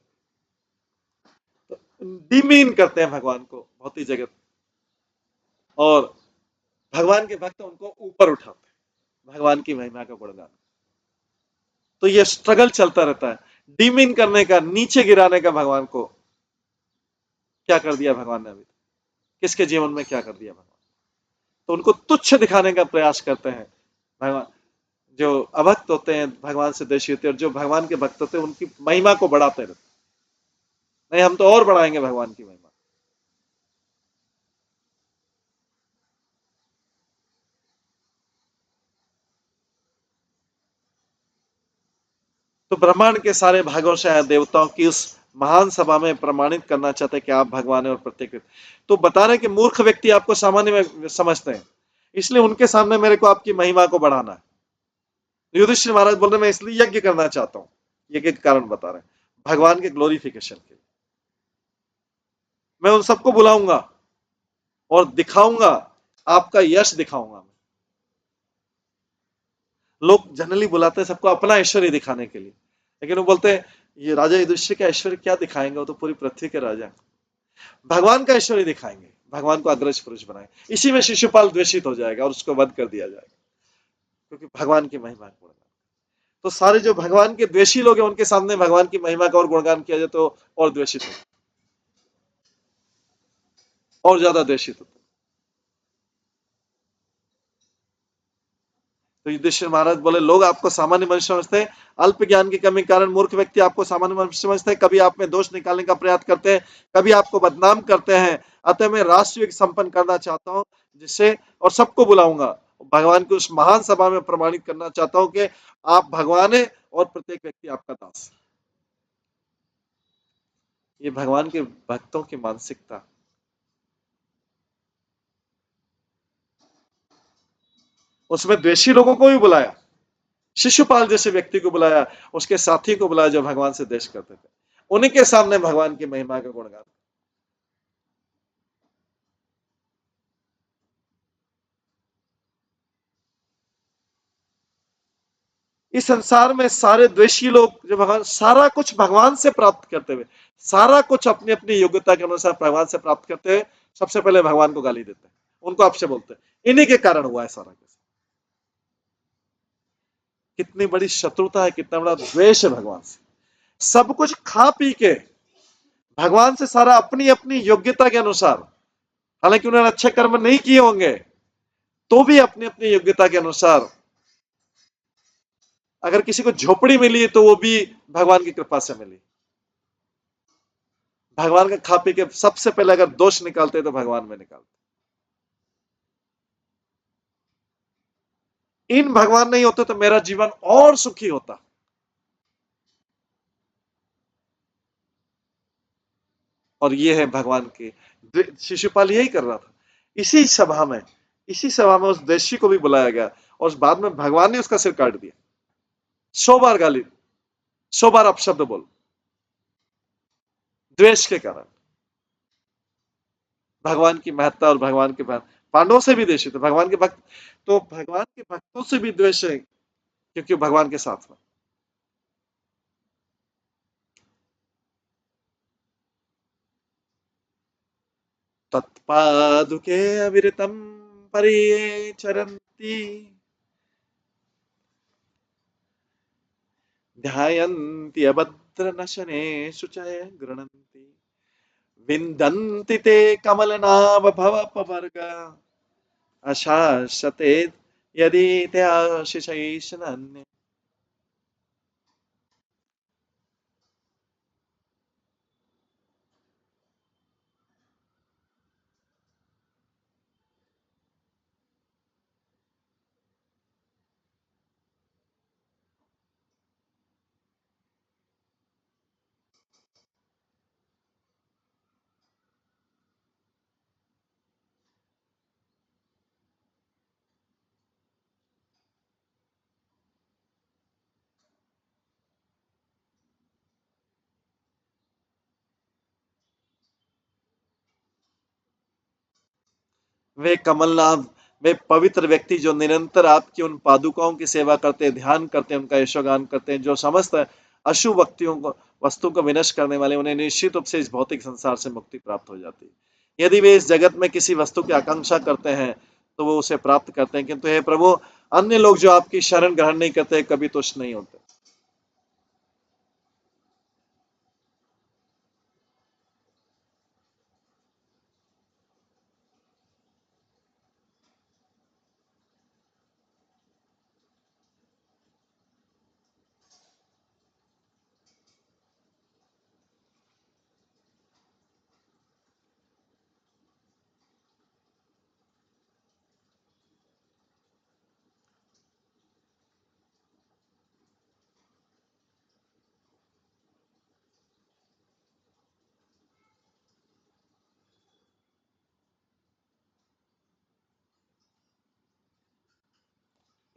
तो डिमीन करते हैं भगवान को भौतिक जगत, और भगवान के भक्त उनको ऊपर उठाते हैं भगवान की महिमा का गुणगान। तो ये स्ट्रगल चलता रहता है, डिमीन करने का, नीचे गिराने का। भगवान को क्या कर दिया भगवान ने, अभी किसके जीवन में क्या कर दिया भगवान, तो उनको तुच्छ दिखाने का प्रयास करते हैं भगवान। जो अभक्त होते हैं भगवान से द्वेषी होते हैं, और जो भगवान के भक्त होते हैं उनकी महिमा को बढ़ाते रहते हैं। नहीं, हम तो और बढ़ाएंगे भगवान की महिमा। तो ब्रह्मांड के सारे भागों से आए देवताओं की उस महान सभा में प्रमाणित करना चाहते हैं कि आप भगवान हैं और प्रत्येक तो बता रहे हैं कि मूर्ख व्यक्ति आपको सामान्य में समझते हैं, इसलिए उनके सामने मेरे को आपकी महिमा को बढ़ाना है। युधिष्ठिर महाराज बोल रहे मैं इसलिए यज्ञ करना चाहता हूं, यज्ञ के कारण बता रहे हैं, भगवान के ग्लोरिफिकेशन के लिए मैं उन सबको बुलाऊंगा और दिखाऊंगा, आपका यश दिखाऊंगा। लोग जनरली बुलाते हैं सबको अपना ऐश्वर्य दिखाने के लिए, लेकिन वो बोलते हैं ये राजा युधिष्ठिर का ऐश्वर्य क्या दिखाएंगे, वो तो पूरी पृथ्वी के राजा। भगवान का ऐश्वर्य दिखाएंगे, भगवान को अग्रज पुरुष बनाएंगे। इसी में शिशुपाल द्वेषित हो जाएगा और उसको वध कर दिया जाएगा, क्योंकि भगवान की महिमा को गुणगान। तो सारे जो भगवान के द्वेषी लोग हैं उनके सामने भगवान की महिमा का और गुणगान किया जाए तो और द्वेषित हो, और ज्यादा द्वेषित होते। तो युधिष्ठिर महाराज बोले लोग आपको सामान्य मनुष्य समझते हैं, अल्प ज्ञान की कमी के कारण मूर्ख व्यक्ति आपको सामान्य मनुष्य समझते हैं, कभी आप में दोष निकालने का प्रयास करते हैं, कभी आपको बदनाम करते हैं। अतः मैं राष्ट्र संपन्न करना चाहता हूं, जिससे और सबको बुलाऊंगा, भगवान की उस महान सभा में प्रमाणित करना चाहता हूं कि आप भगवान है और प्रत्येक व्यक्ति आपका दास। ये भगवान के भक्तों की मानसिकता। उसमें द्वेषी लोगों को भी बुलाया, शिशुपाल जैसे व्यक्ति को बुलाया, उसके साथी को बुलाया जो भगवान से द्वेष करते थे, उन्हीं के सामने भगवान की महिमा का गुणगान। इस संसार में सारे द्वेषी लोग जो भगवान सारा कुछ भगवान से प्राप्त करते हुए, सारा कुछ अपनी अपनी योग्यता के अनुसार भगवान से प्राप्त करते हुए सबसे पहले भगवान को गाली देते हैं, उनको आपसे बोलते हैं, इन्हीं के कारण हुआ है सारा कुछ। कितनी बड़ी शत्रुता है, कितना बड़ा द्वेष है भगवान से। सब कुछ खा पी के भगवान से सारा अपनी अपनी योग्यता के अनुसार, हालांकि उन्होंने अच्छे कर्म नहीं किए होंगे तो भी अपनी अपनी योग्यता के अनुसार, अगर किसी को झोपड़ी मिली तो वो भी भगवान की कृपा से मिली। भगवान का खा पी के सबसे पहले अगर दोष निकालते तो भगवान में निकालते। इन भगवान नहीं होते तो मेरा जीवन और सुखी होता। और ये है भगवान की, शिशुपाल यही कर रहा था। इसी सभा में, इसी सभा में उस देशी को भी बुलाया गया और बाद में भगवान ने उसका सिर काट दिया। 100 बार गाली, 100 बार अपशब्द बोल, द्वेष के कारण। भगवान की महत्ता और भगवान के पांडवों से भी द्वेष है, तो भगवान के भक्त, तो भगवान के भक्तों से भी द्वेष है क्योंकि भगवान के साथ में। तत्पादुके अविरतम परिचरन्ति ध्यायन्ति अभद्रनशनेषु च गृह्णन्ति विन्दन्ति ते कमलनाभ भवपवर्ग अशाश्वते यदि ते आशिषैषनन्य। वे कमलनाभ, वे पवित्र व्यक्ति जो निरंतर आपकी उन पादुकाओं की सेवा करते हैं, ध्यान करते हैं, उनका यशोगान करते हैं, जो समस्त अशुभ व्यक्तियों को, वस्तु को विनष्ट करने वाले, उन्हें निश्चित रूप से इस भौतिक संसार से मुक्ति प्राप्त हो जाती है। यदि वे इस जगत में किसी वस्तु की आकांक्षा करते हैं तो वो उसे प्राप्त करते हैं, किंतु हे प्रभु, अन्य लोग जो आपकी शरण ग्रहण नहीं करते कभी तुष्ट नहीं होते।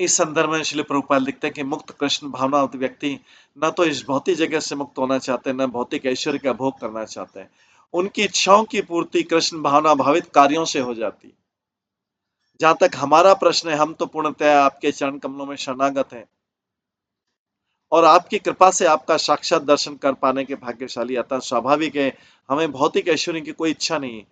इस संदर्भ में श्रील प्रभुपाद लिखते हैं कि मुक्त कृष्ण भावनावत व्यक्ति न तो इस भौतिक जगत से मुक्त होना चाहते हैं, न भौतिक ऐश्वर्य का भोग करना चाहते हैं। उनकी इच्छाओं की पूर्ति कृष्ण भावना भावित कार्यों से हो जाती है। जहां तक हमारा प्रश्न है, हम तो पूर्णतः आपके चरण कमलों में शरणागत हैं और आपकी कृपा से आपका साक्षात दर्शन कर पाने के भाग्यशाली। अतः स्वाभाविक है हमें भौतिक ऐश्वर्य की कोई इच्छा नहीं है।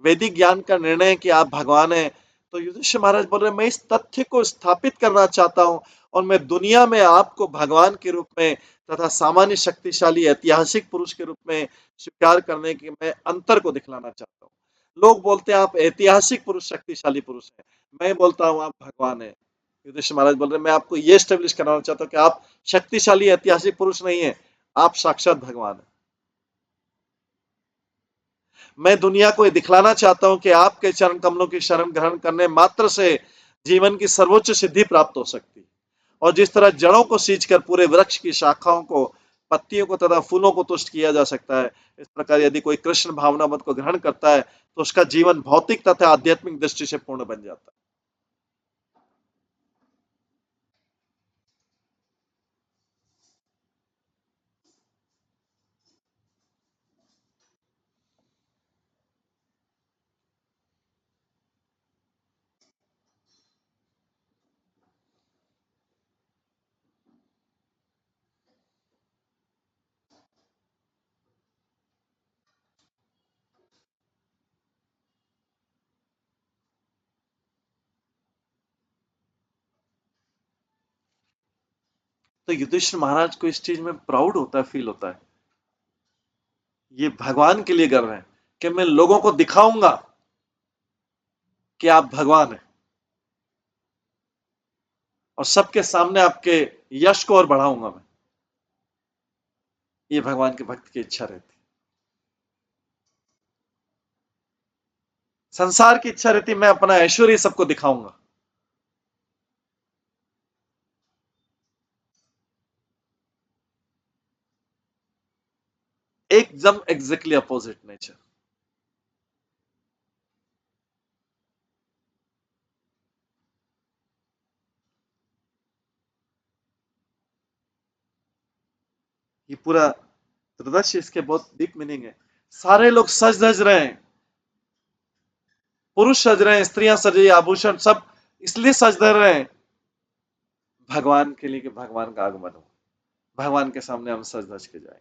वैदिक ज्ञान का निर्णय है कि आप भगवान हैं, तो युधिष्ठिर महाराज बोल रहे हैं, मैं इस तथ्य को स्थापित करना चाहता हूं और मैं दुनिया में आपको भगवान के रूप में तथा सामान्य शक्तिशाली ऐतिहासिक पुरुष के रूप में स्वीकार करने के मैं अंतर को दिखलाना चाहता हूं। लोग बोलते हैं आप ऐतिहासिक पुरुष, शक्तिशाली पुरुष हैं, मैं बोलता हूं आप भगवान हैं। युधिष्ठिर महाराज बोल रहे हैं, मैं आपको यह स्टेब्लिश कराना चाहता हूं कि आप शक्तिशाली ऐतिहासिक पुरुष नहीं है, आप साक्षात भगवान हैं। मैं दुनिया को दिखलाना चाहता हूं कि आपके चरण कमलों की शरण ग्रहण करने मात्र से जीवन की सर्वोच्च सिद्धि प्राप्त हो सकती है। और जिस तरह जड़ों को सींचकर पूरे वृक्ष की शाखाओं को, पत्तियों को तथा फूलों को तुष्ट किया जा सकता है, इस प्रकार यदि कोई कृष्ण भावनामत को ग्रहण करता है तो उसका जीवन भौतिक तथा आध्यात्मिक दृष्टि से पूर्ण बन जाता है। तो युधिष्ठिर महाराज को इस चीज में प्राउड होता है, फील होता है, ये भगवान के लिए गर्व है कि मैं लोगों को दिखाऊंगा कि आप भगवान हैं और सबके सामने आपके यश को और बढ़ाऊंगा मैं। ये भगवान के भक्त की इच्छा रहती। संसार की इच्छा रहती मैं अपना ऐश्वर्य सबको दिखाऊंगा। एकदम एग्जैक्टली अपोजिट नेचर। ये पूरा त्रिदशी इसके बहुत डीप मीनिंग है। सारे लोग सज धज रहे हैं, पुरुष सज रहे हैं, स्त्रियां सज रही, आभूषण सब इसलिए सज धज रहे हैं भगवान के लिए कि भगवान का आगमन हो, भगवान के सामने हम सज धज के जाएं।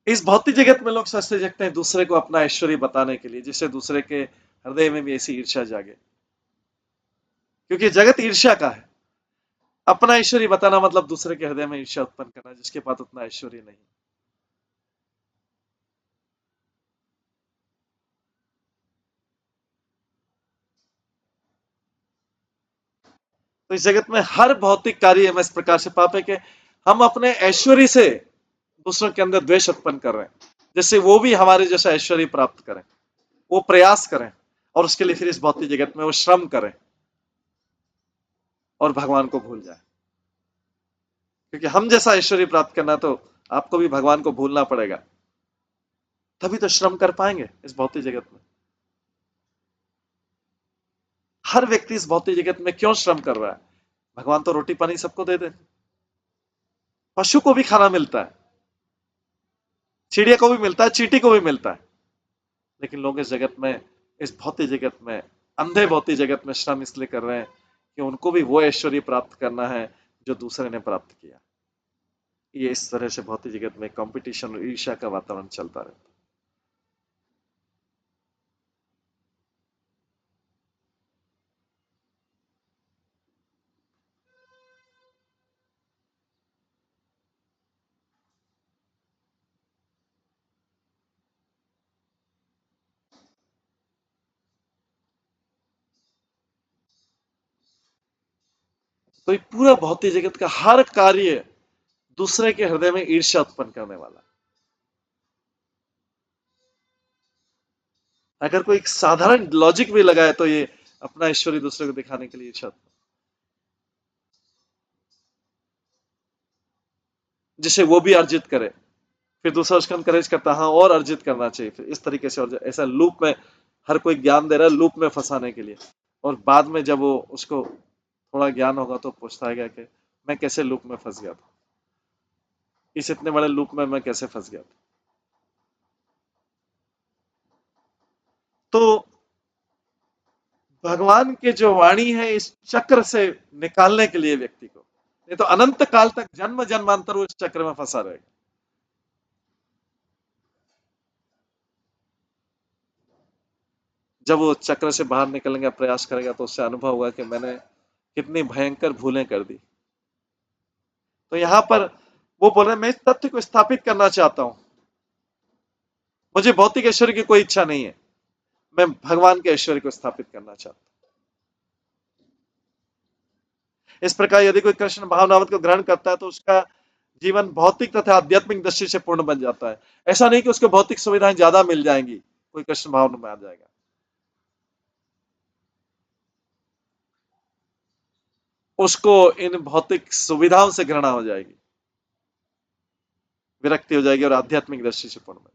इस भौतिक जगत में लोग सजते जगते हैं दूसरे को अपना ऐश्वर्य बताने के लिए, जिससे दूसरे के हृदय में भी ऐसी ईर्ष्या जागे, क्योंकि जगत ईर्ष्या का है। अपना ऐश्वर्य बताना मतलब दूसरे के हृदय में ईर्ष्या उत्पन्न करना, जिसके पास उतना ऐश्वर्य नहीं। तो इस जगत में हर भौतिक कार्य में इस प्रकार से पाप है कि हम अपने ऐश्वर्य से दूसरों के अंदर द्वेष उत्पन्न कर रहे हैं, जिससे वो भी हमारे जैसा ऐश्वर्य प्राप्त करें, वो प्रयास करें और उसके लिए फिर इस भौतिक जगत में वो श्रम करें और भगवान को भूल जाए। क्योंकि हम जैसा ऐश्वर्य प्राप्त करना तो आपको भी भगवान को भूलना पड़ेगा, तभी तो श्रम कर पाएंगे इस भौतिक जगत में। हर व्यक्ति इस भौतिक जगत में क्यों श्रम कर रहा है? भगवान तो रोटी पानी सबको दे दे, पशु को भी खाना मिलता है, चिड़िया को भी मिलता है, चींटी को भी मिलता है, लेकिन लोग इस जगत में, इस भौतिक जगत में, अंधे भौतिक जगत में श्रम इसलिए कर रहे हैं कि उनको भी वो ऐश्वर्य प्राप्त करना है जो दूसरे ने प्राप्त किया। ये इस तरह से भौतिक जगत में कंपटीशन और ईर्ष्या का वातावरण चलता रहता है। तो ये पूरा भौतिक जगत का हर कार्य दूसरे के हृदय में ईर्ष्या उत्पन्न करने वाला। अगर कोई साधारण लॉजिक भी लगाए तो ये अपना ऐश्वर्य दूसरे को दिखाने के लिए ईर्ष्या, जिसे वो भी अर्जित करे, फिर दूसरा उसको इनकरेज करता है, हाँ और अर्जित करना चाहिए, फिर इस तरीके से, और ऐसा लूप में हर कोई ज्ञान दे रहा है लूप में फंसाने के लिए। और बाद में जब वो उसको थोड़ा ज्ञान होगा तो पूछता है कि मैं कैसे लूप में फंस गया था, इस इतने बड़े लूप में मैं कैसे फंस गया था। तो भगवान की जो वाणी है इस चक्र से निकालने के लिए व्यक्ति को, नहीं तो अनंत काल तक जन्म जन्मांतर वो इस चक्र में फंसा रहेगा। जब वो चक्र से बाहर निकलने का प्रयास करेगा तो उससे अनुभव होगा कि मैंने कितनी भयंकर भूलें कर दी। तो यहां पर वो बोल रहे हैं मैं इस तथ्य को स्थापित करना चाहता हूं, मुझे भौतिक ऐश्वर्य की कोई इच्छा नहीं है, मैं भगवान के ऐश्वर्य को स्थापित करना चाहता हूं। इस प्रकार यदि कोई कृष्ण भावनावत को ग्रहण करता है तो उसका जीवन भौतिक तथा आध्यात्मिक दृष्टि से पूर्ण बन जाता है। ऐसा नहीं कि उसको भौतिक सुविधाएं ज्यादा मिल जाएंगी कोई कृष्ण भावना में आ जाएगा, उसको इन भौतिक सुविधाओं से घृणा हो जाएगी, विरक्ति हो जाएगी और आध्यात्मिक दृष्टि से पूर्ण बन।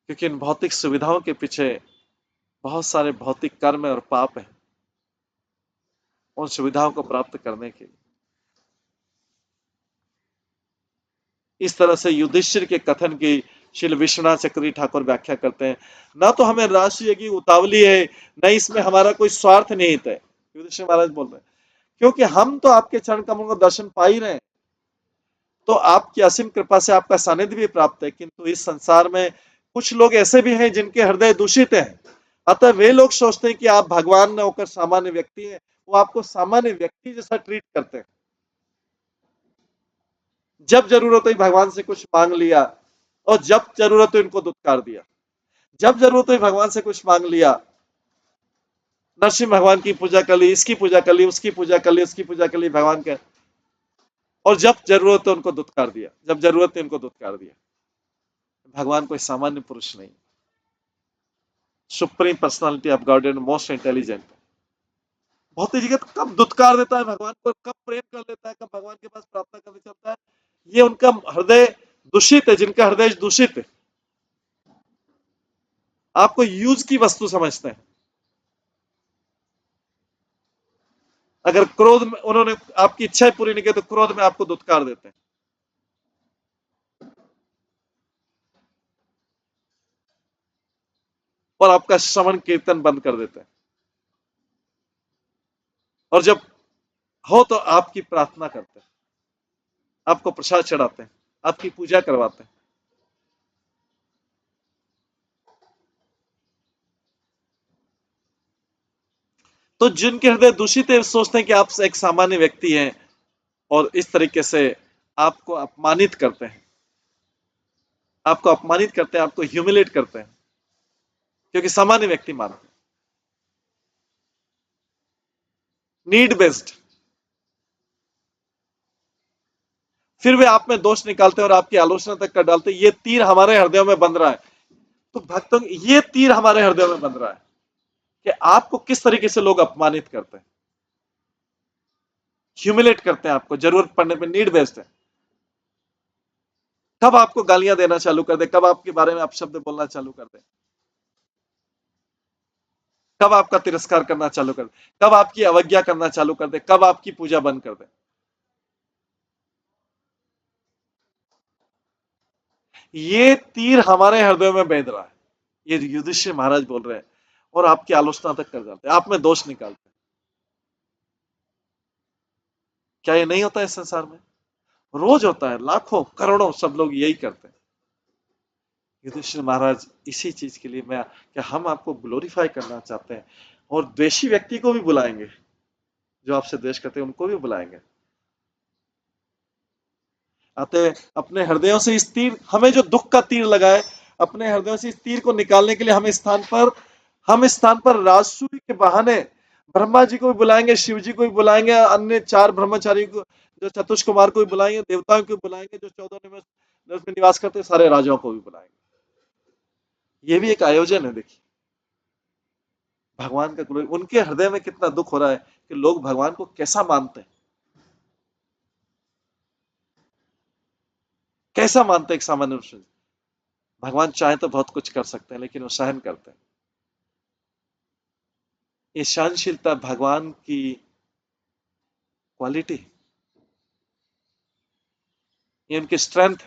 क्योंकि इन भौतिक सुविधाओं के पीछे बहुत सारे भौतिक कर्म और पाप हैं उन सुविधाओं को प्राप्त करने के लिए। इस तरह से युधिष्ठिर के कथन की श्री विश्वनाथ चक्रवर्ती ठाकुर व्याख्या करते हैं, ना तो हमें राष्ट्रीय की उतावली है, न इसमें हमारा कोई स्वार्थ निहित है। युधिष्ठिर महाराज बोल रहे हैं क्योंकि हम तो आपके चरण कमलों का दर्शन पा ही रहे हैं, तो आपकी असीम कृपा से आपका सानिध्य भी प्राप्त है, किंतु इस संसार में कुछ लोग ऐसे भी हैं जिनके हृदय दूषित हैं, अतः वे लोग सोचते हैं कि आप भगवान न होकर सामान्य व्यक्ति हैं, वो आपको सामान्य व्यक्ति जैसा ट्रीट करते हैं। जब जरूरत हुई भगवान से कुछ मांग लिया और जब जरूरत हुई इनको दुत्कार दिया, जब जरूरत हुई भगवान से कुछ मांग लिया, नरसिंह भगवान की पूजा कर ली, इसकी पूजा कर ली, उसकी पूजा कर ली, उसकी पूजा कर ली भगवान के, और जब जरूरत है उनको दुत्कार दिया, जब जरूरत है उनको दुत्कार दिया। भगवान कोई सामान्य पुरुष नहीं, supreme personality of God and most intelligent. भौतिक जगत कब दुत्कार देता है भगवान को, कब प्रेम कर लेता है, कब भगवान के पास प्रार्थना करने चलता है, ये उनका हृदय दूषित है, जिनका हृदय दूषित है, आपको यूज की वस्तु समझते हैं। अगर क्रोध में उन्होंने आपकी इच्छाएं पूरी नहीं की तो क्रोध में आपको दुत्कार देते हैं, और आपका श्रवण कीर्तन बंद कर देते हैं, और जब हो तो आपकी प्रार्थना करते हैं, आपको प्रसाद चढ़ाते हैं, आपकी पूजा करवाते हैं। तो जिनके हृदय दूषित है सोचते हैं कि आप एक सामान्य व्यक्ति हैं, और इस तरीके से आपको अपमानित करते हैं, आपको अपमानित करते हैं, आपको ह्यूमिलेट करते हैं, क्योंकि सामान्य व्यक्ति मानते हैं, नीड बेस्ड। फिर वे आप में दोष निकालते हैं और आपकी आलोचना तक कर डालते हैं, ये तीर हमारे हृदयों में बंध रहा है। तो भक्तों ये तीर हमारे हृदय में बंध रहा है कि आपको किस तरीके से लोग अपमानित करते हैं, ह्यूमिलेट करते हैं, आपको जरूरत पड़ने पर नीड बेस्ड है। कब आपको गालियां देना चालू कर दे, कब आपके बारे में अपशब्द बोलना चालू कर दे, कब आपका तिरस्कार करना चालू कर दे, कब आपकी अवज्ञा करना चालू कर दे, कब आपकी पूजा बंद कर दे, ये तीर हमारे हृदय में बेंध रहा है। ये युधिष्ठिर महाराज बोल रहे हैं, और आपकी आलोचना तक कर जाते हैं, आप में दोष निकालते हैं। क्या ये नहीं होता है इस संसार में? रोज होता है, लाखों करोड़ों सब लोग यही करते हैं। युधिष्ठिर महाराज इसी चीज के लिए मैं क्या हम आपको ग्लोरीफाई करना चाहते हैं, और द्वेषी व्यक्ति को भी बुलाएंगे, जो आपसे द्वेष करते हैं उनको भी बुलाएंगे। अतः अपने हृदयों से इस तीर, हमें जो दुख का तीर लगा है, अपने हृदयों से इस तीर को निकालने के लिए हम इस स्थान पर राजसूय के बहाने ब्रह्मा जी को भी बुलाएंगे, शिव जी को भी बुलाएंगे, अन्य 4 ब्रह्मचारी को, जो चतुष कुमार को भी बुलाएंगे, देवताओं को भी बुलाएंगे, जो 14 में निवास करते सारे राजाओं को भी बुलाएंगे। ये भी एक आयोजन है। देखिए भगवान का, उनके हृदय में कितना दुख हो रहा है कि लोग भगवान को कैसा मानते हैं, कैसा मानते हैं एक सामान्य मनुष्य? भगवान चाहे तो बहुत कुछ कर सकते हैं, लेकिन वो सहन करते हैं। ये सहनशीलता भगवान की क्वालिटी, ये उनकी स्ट्रेंथ।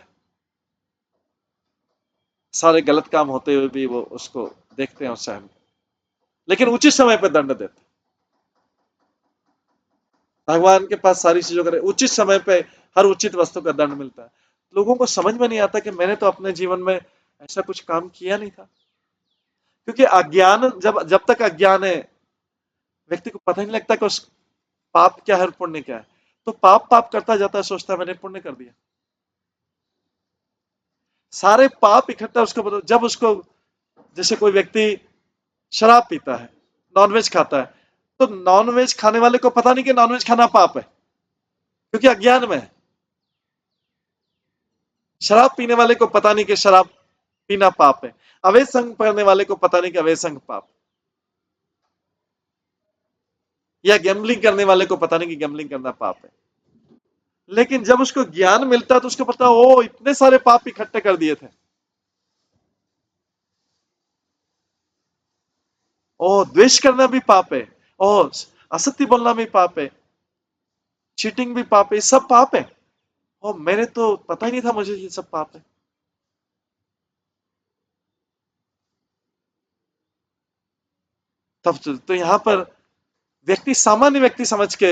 सारे गलत काम होते हुए भी वो उसको देखते हैं और सहन, लेकिन उचित समय पर दंड देते हैं। भगवान के पास सारी चीजों का उचित समय पे हर उचित वस्तु का दंड मिलता है। लोगों को समझ में नहीं आता कि मैंने तो अपने जीवन में ऐसा कुछ काम किया नहीं था, क्योंकि अज्ञान, जब जब तक अज्ञान है, व्यक्ति को पता नहीं लगता कि उस पाप क्या है और पुण्य क्या है। तो पाप पाप करता जाता है, सोचता है मैंने पुण्य कर दिया। सारे पाप इकट्ठा उसको बता, जब उसको, जैसे कोई व्यक्ति शराब पीता है, नॉनवेज खाता है, तो नॉनवेज खाने वाले को पता नहीं कि नॉनवेज खाना पाप है, क्योंकि अज्ञान में है। शराब पीने वाले को पता नहीं कि शराब पीना पाप है। अवैध संग करने वाले को पता नहीं कि अवैध संग पाप, या गैम्बलिंग करने वाले को पता नहीं कि गैम्बलिंग करना पाप है। लेकिन जब उसको ज्ञान मिलता है तो उसको पता, ओ इतने सारे पाप इकट्ठे कर दिए थे। ओ द्वेष करना भी पाप है, ओ असत्य बोलना भी पाप है, चीटिंग भी पाप है, ये सब पाप है। ओ मैंने तो पता ही नहीं था मुझे ये सब पाप है। तब तो यहां पर व्यक्ति, सामान्य व्यक्ति समझ के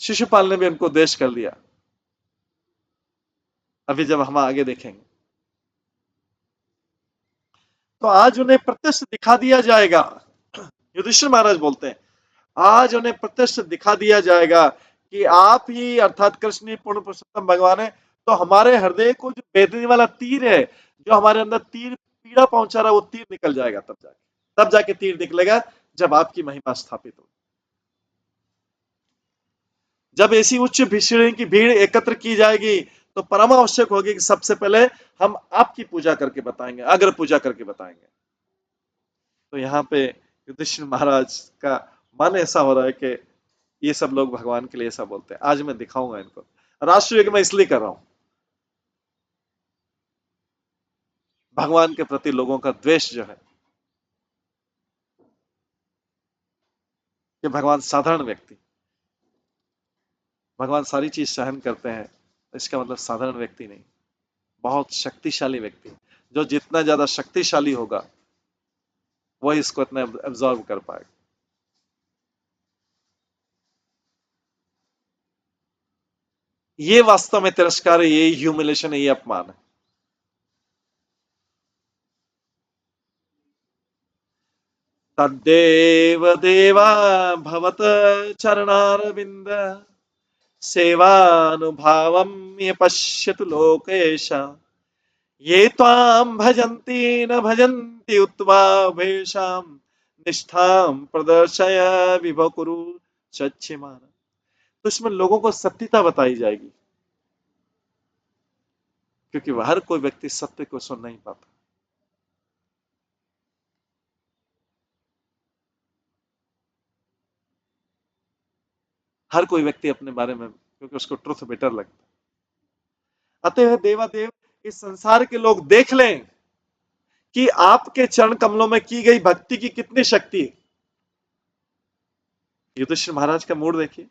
शिशुपाल ने भी उनको द्वेष कर लिया। अभी जब हम आगे देखेंगे तो आज उन्हें प्रत्यक्ष दिखा दिया जाएगा। युधिष्ठिर महाराज बोलते हैं, आज उन्हें प्रत्यक्ष दिखा दिया जाएगा कि आप ही अर्थात कृष्ण ही पूर्ण पुरुषोत्तम भगवान है। तो हमारे हृदय को जो वेदने वाला तीर है, जो हमारे अंदर तीर पीड़ा पहुंचा रहा है, वो तीर निकल जाएगा। तब जाके तीर निकलेगा, जब आपकी महिमा स्थापित हो, जब ऐसी उच्च भिक्षुणी की भीड़ एकत्र की जाएगी, तो परम आवश्यक होगी कि सबसे पहले हम आपकी पूजा करके बताएंगे, अग्र पूजा करके बताएंगे। तो यहाँ पे युधिष्ठिर महाराज का मन ऐसा हो रहा है कि ये सब लोग भगवान के लिए ऐसा बोलते हैं, आज मैं दिखाऊंगा इनको। राष्ट्रयुग में इसलिए कर रहा हूं, भगवान के प्रति लोगों का द्वेष जो है, कि भगवान साधारण व्यक्ति, भगवान सारी चीज सहन करते हैं, इसका मतलब साधारण व्यक्ति नहीं, बहुत शक्तिशाली व्यक्ति। जो जितना ज्यादा शक्तिशाली होगा, वही इसको इतना एब्जॉर्व कर पाएगा। ये वास्तव में तिरस्कार है, ये ह्यूमिलेशन है, ये अपमान है। तद्देव देवा भवत चरणारविंद सेवानुभावं ये पश्यतु लोकेश, ये त्वां भजन्ति न भजन्ति उत्वा भेषां निष्ठां प्रदर्शय विभो कुरु सच्चिमान। तो इसमें लोगों को सत्यता बताई जाएगी, क्योंकि हर कोई व्यक्ति सत्य को सुन नहीं पाता। हर कोई व्यक्ति अपने बारे में, क्योंकि उसको ट्रुथ बेटर लगता है। अतः देवादेव, इस संसार के लोग देख लें कि आपके चरण कमलों में की गई भक्ति की कितनी शक्ति है। युधिष्ठिर महाराज का मूड देखिए,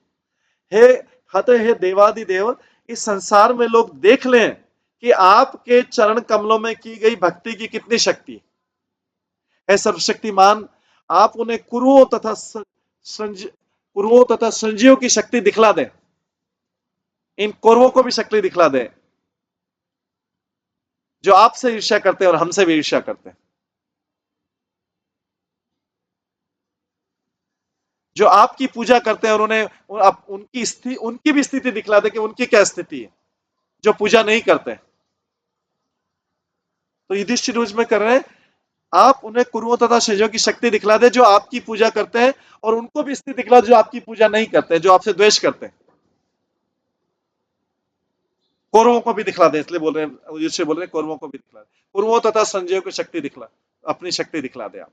हे हत हे देवादिदेव, इस संसार में लोग देख लें कि आपके चरण कमलों में की गई भक्ति की कितनी शक्ति है। हे सर्वशक्तिमान, आप उन्हें कुरुओं तथा कुरुओं तथा संजीवों की शक्ति दिखला दें, इन कौरवों को भी शक्ति दिखला दें, जो आपसे ईर्ष्या करते हैं और हमसे भी ईर्ष्या करते हैं, जो आपकी पूजा करते हैं और उन्हें उनकी भी स्थिति दिखला दे कि उनकी क्या स्थिति है, जो पूजा नहीं करते। तो युधिष्ठिर में कर रहे हैं, आप उन्हें कुरुओं तथा शेजों की शक्ति दिखला दे जो आपकी पूजा करते हैं, और उनको भी स्थिति दिखला जो आपकी पूजा नहीं करते हैं, जो आपसे द्वेष करते हैं। कौरवों को भी दिखला दे, इसलिए बोल रहे हैं, युधिष्ठिर बोल रहे हैं कौरवों को भी दिखला दे, कुरुओं तथा संजयों की शक्ति दिखला, अपनी शक्ति दिखला दे आप।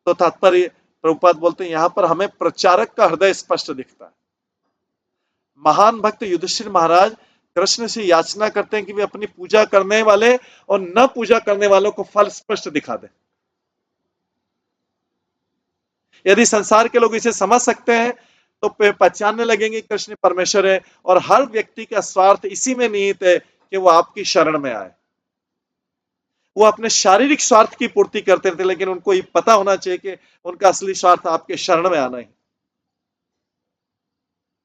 तो तात्पर्य, प्रभुपाद बोलते हैं, यहां पर हमें प्रचारक का हृदय स्पष्ट दिखता है। महान भक्त युधिष्ठिर महाराज कृष्ण से याचना करते हैं कि वे अपनी पूजा करने वाले और न पूजा करने वालों को फल स्पष्ट दिखा दे। यदि संसार के लोग इसे समझ सकते हैं तो पहचानने लगेंगे कृष्ण परमेश्वर है और हर व्यक्ति का स्वार्थ इसी में निहित है कि वो आपकी शरण में आए। वो अपने शारीरिक स्वार्थ की पूर्ति करते थे, लेकिन उनको ये पता होना चाहिए कि उनका असली स्वार्थ आपके शरण में आना है,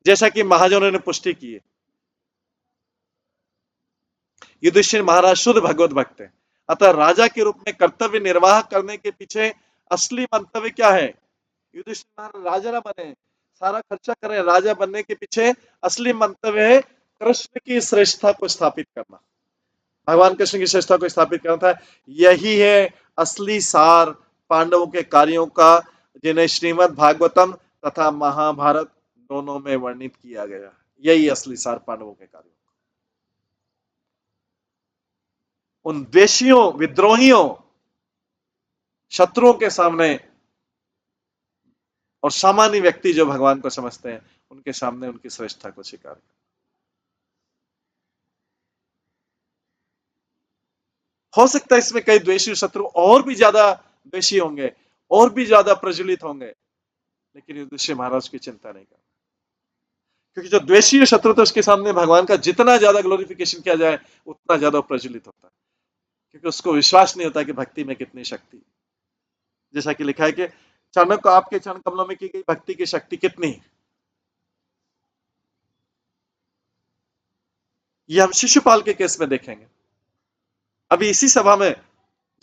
जैसा कि महाजनों ने पुष्टि की है। युधिष्ठिर महाराज शुद्ध भगवत भक्त है, अतः राजा के रूप में कर्तव्य निर्वाह करने के पीछे असली मंतव्य क्या है? युधिष्ठिर महाराज राजा ना बने, सारा खर्चा करें, राजा बनने के पीछे असली मंतव्य है कृष्ण की श्रेष्ठता को स्थापित करना, भगवान कृष्ण की श्रेष्ठता को स्थापित करना था। यही है असली सार पांडवों के कार्यों का, जिन्हें श्रीमद् भागवतम तथा महाभारत दोनों में वर्णित किया गया। यही असली सार पांडवों के कार्यों, उन द्वेषियों, विद्रोहियों, शत्रुओं के सामने और सामान्य व्यक्ति जो भगवान को समझते हैं उनके सामने उनकी श्रेष्ठता को स्वीकार कर। हो सकता है इसमें कई द्वेषी शत्रु और भी ज्यादा द्वेषी होंगे, और भी ज्यादा प्रज्वलित होंगे, लेकिन युधिष्ठिर महाराज की चिंता नहीं कर, क्योंकि जो द्वेषी शत्रु था उसके सामने भगवान का जितना ज्यादा ग्लोरिफिकेशन किया जाए उतना ज्यादा प्रज्वलित होता है, क्योंकि उसको विश्वास नहीं होता कि भक्ति में कितनी शक्ति। जैसा कि लिखा है कि चाणक्य को आपके चरण कमलों में की गई भक्ति की शक्ति कितनी है। ये हम शिशुपाल के केस में देखेंगे। अभी इसी सभा में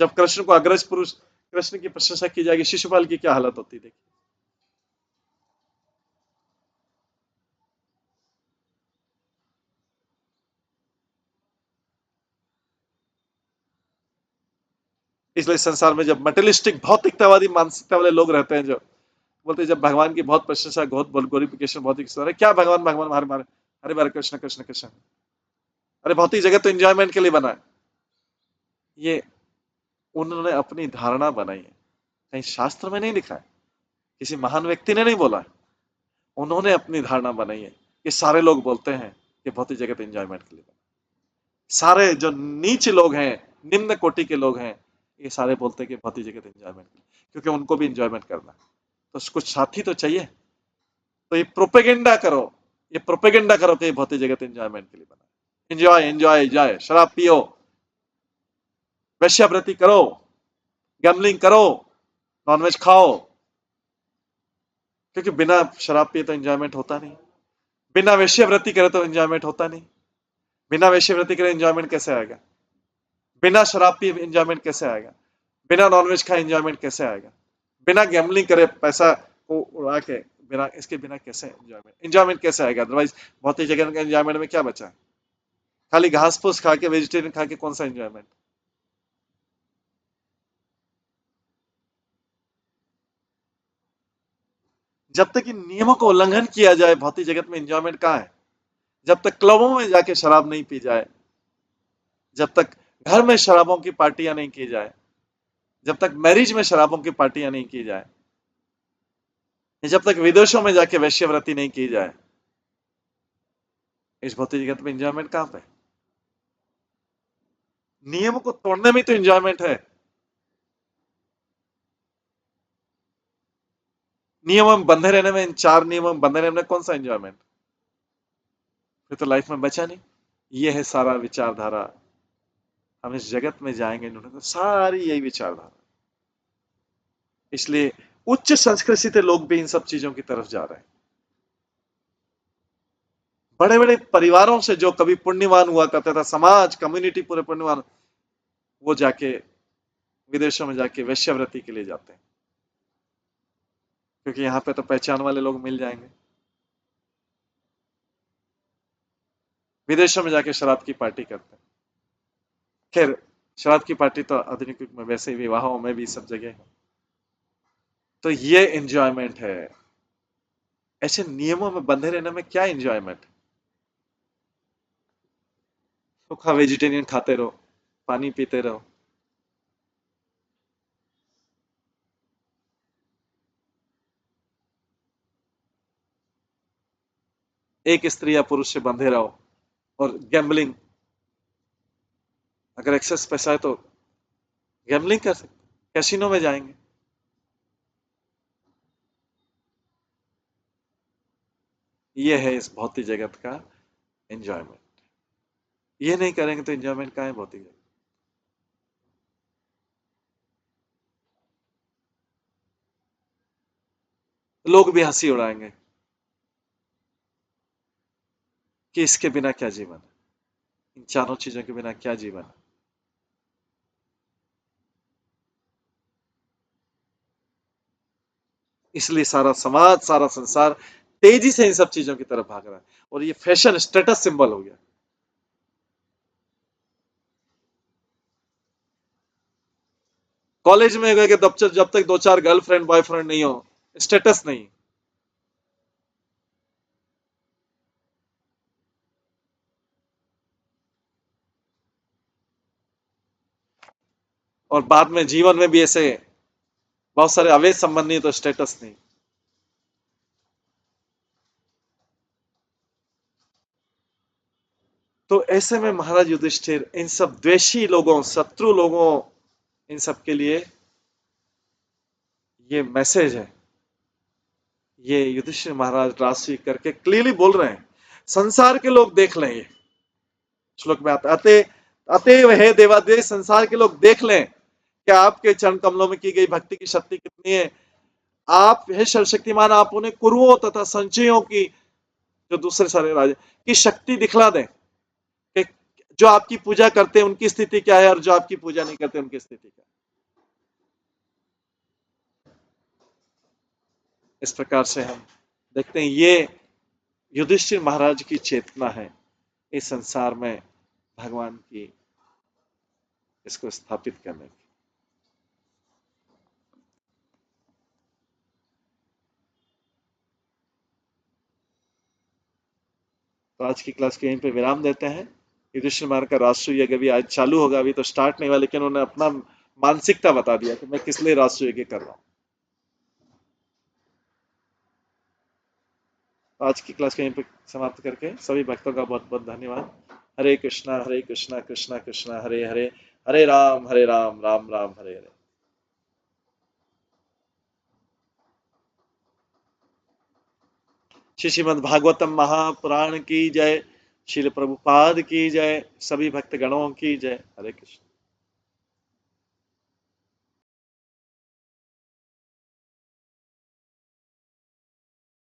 जब कृष्ण को अग्रज पुरुष, कृष्ण की प्रशंसा की जाएगी, शिशुपाल की क्या हालत होती देखिए। इसलिए संसार में जब मटेरियलिस्टिक भौतिकतावादी मानसिकता वाले लोग रहते हैं, जो बोलते हैं जब भगवान की बहुत प्रशंसा, बहुत ग्लोरिफिकेशन, भौतिक, अरे क्या भगवान भगवान हरे मारे, हरे बारे कृष्ण कृष्ण कृष्ण, अरे भौतिक जगत तो एंजॉयमेंट के लिए बना है। ये उन्होंने अपनी धारणा बनाई है, कहीं शास्त्र में नहीं लिखा है, किसी महान व्यक्ति ने नहीं बोला है, उन्होंने अपनी धारणा बनाई है। कि सारे लोग बोलते हैं कि भौतिक जगत एंजॉयमेंट के लिए बना, सारे जो नीच लोग हैं, निम्न कोटि के लोग हैं, ये सारे बोलते हैं कि भौतिक जगत एंजॉयमेंट के लिए, क्योंकि उनको भी एंजॉयमेंट करना है, तो कुछ साथी तो चाहिए। तो ये प्रोपेगेंडा करो, ये प्रोपेगेंडा करो कि भौतिक जगत एंजॉयमेंट के लिए बना, एंजॉय एंजॉय एंजॉय, शराब पियो, वैश्यावृत्ति करो, गैम्बलिंग करो, नॉनवेज खाओ, क्योंकि बिना शराब पिए तो एंजॉयमेंट होता नहीं, बिना वैश्यावृत्ति करे तो एंजॉयमेंट होता नहीं, बिना वैश्यावृत्ति करे एंजॉयमेंट कैसे आएगा, बिना शराब पिए एंजॉयमेंट कैसे आएगा, बिना नॉनवेज खाए एंजॉयमेंट कैसे आएगा, बिना गैम्बलिंग करे पैसा को उड़ा के, बिना इसके बिना कैसे एंजॉयमेंट, एंजॉयमेंट कैसे आएगा? अदरवाइज भौतिक जगत के एंजॉयमेंट में क्या बचा है? खाली घास फूस खा के, वेजिटेरियन खा के कौन सा एंजॉयमेंट? जब तक इन नियमों का उल्लंघन किया जाए भौतिक जगत में एंजॉयमेंट कहाँ है? जब तक क्लबों में जाके शराब नहीं पी जाए, जब तक घर में शराबों की पार्टियां नहीं की जाए, जब तक मैरिज में शराबों की पार्टियां नहीं की जाए, जब तक विदेशों में जाके वैश्यव्रती नहीं की जाए, इस भौतिक जगत में एंजॉयमेंट कहां पे? नियमों को तोड़ने में तो एंजॉयमेंट है, नियमों में बंधे रहने में, इन 4 नियमों में बंधे रहने में कौन सा एंजॉयमेंट? फिर तो लाइफ में बचा नहीं। ये है सारा विचारधारा, हम इस जगत में जाएंगे इन्होंने तो सारी यही विचारधारा, इसलिए उच्च संस्कृति से लोग भी इन सब चीजों की तरफ जा रहे हैं। बड़े बड़े परिवारों से जो कभी पुण्यवान हुआ करता था, समाज कम्युनिटी पूरे पुण्यवान, वो जाके विदेशों में जाके वैश्यावृत्ति के लिए जाते हैं, क्योंकि यहाँ पे तो पहचान वाले लोग मिल जाएंगे। विदेशों में जाके शराब की पार्टी करते हैं। खैर, शराब की पार्टी तो आधुनिक युग में वैसे ही विवाहों में भी सब जगह है। तो ये एंजॉयमेंट है। ऐसे नियमों में बंधे रहने में क्या एंजॉयमेंट? सूखा वेजिटेरियन खाते रहो, पानी पीते रहो, एक स्त्री या पुरुष से बंधे रहो और गैम्बलिंग, अगर एक्सेस पैसा है तो गैम्बलिंग कर सकते, कैसीनो में जाएंगे। ये है इस भौतिक जगत का एंजॉयमेंट। ये नहीं करेंगे तो एंजॉयमेंट कहाँ है भौतिक जगत। लोग भी हंसी उड़ाएंगे कि इसके बिना क्या जीवन है, इन चारों चीजों के बिना क्या जीवन है। इसलिए सारा समाज, सारा संसार तेजी से इन सब चीजों की तरफ भाग रहा है, और ये फैशन स्टेटस सिंबल हो गया। कॉलेज में गए कि जब तक दो चार गर्लफ्रेंड बॉयफ्रेंड नहीं हो, स्टेटस नहीं। और बाद में जीवन में भी ऐसे बहुत सारे अवैध संबंध नहीं तो स्टेटस नहीं। तो ऐसे में महाराज युधिष्ठिर इन सब द्वेषी लोगों, शत्रु लोगों, इन सब के लिए ये मैसेज है। ये युधिष्ठिर महाराज राशि करके क्लियरली बोल रहे हैं, संसार के लोग देख लें। ये श्लोक में आता, अतएव हे देवादेव, संसार के लोग देख लें कि आपके चरण कमलों में की गई भक्ति की शक्ति कितनी है। आप हे सर्वशक्तिमान, आप उन्हें कुरुओं तथा संचयों की, जो दूसरे सारे राजे की शक्ति दिखला दें कि जो आपकी पूजा करते हैं उनकी स्थिति क्या है और जो आपकी पूजा नहीं करते उनकी स्थिति क्या है। इस प्रकार से हम देखते हैं ये युधिष्ठिर महाराज की चेतना है इस संसार में भगवान की, इसको स्थापित करने की। तो आज की क्लास को यहीं पे विराम देते हैं। युधिष्ठिर महाराज का राष्ट्रीय यज्ञ अभी आज चालू होगा, अभी तो स्टार्ट नहीं हुआ, लेकिन उन्होंने अपना मानसिकता बता दिया कि मैं किस लिए राष्ट्रीय यज्ञ कर रहा हूं। तो आज की क्लास को यहीं पे समाप्त करके सभी भक्तों का बहुत बहुत धन्यवाद। हरे कृष्णा कृष्णा कृष्णा हरे हरे, हरे राम राम राम हरे हरे। श्री श्रीमद् भागवतम महापुराण की जय, श्रील प्रभुपाद की जय, सभी भक्त गणों की जय। हरे कृष्ण।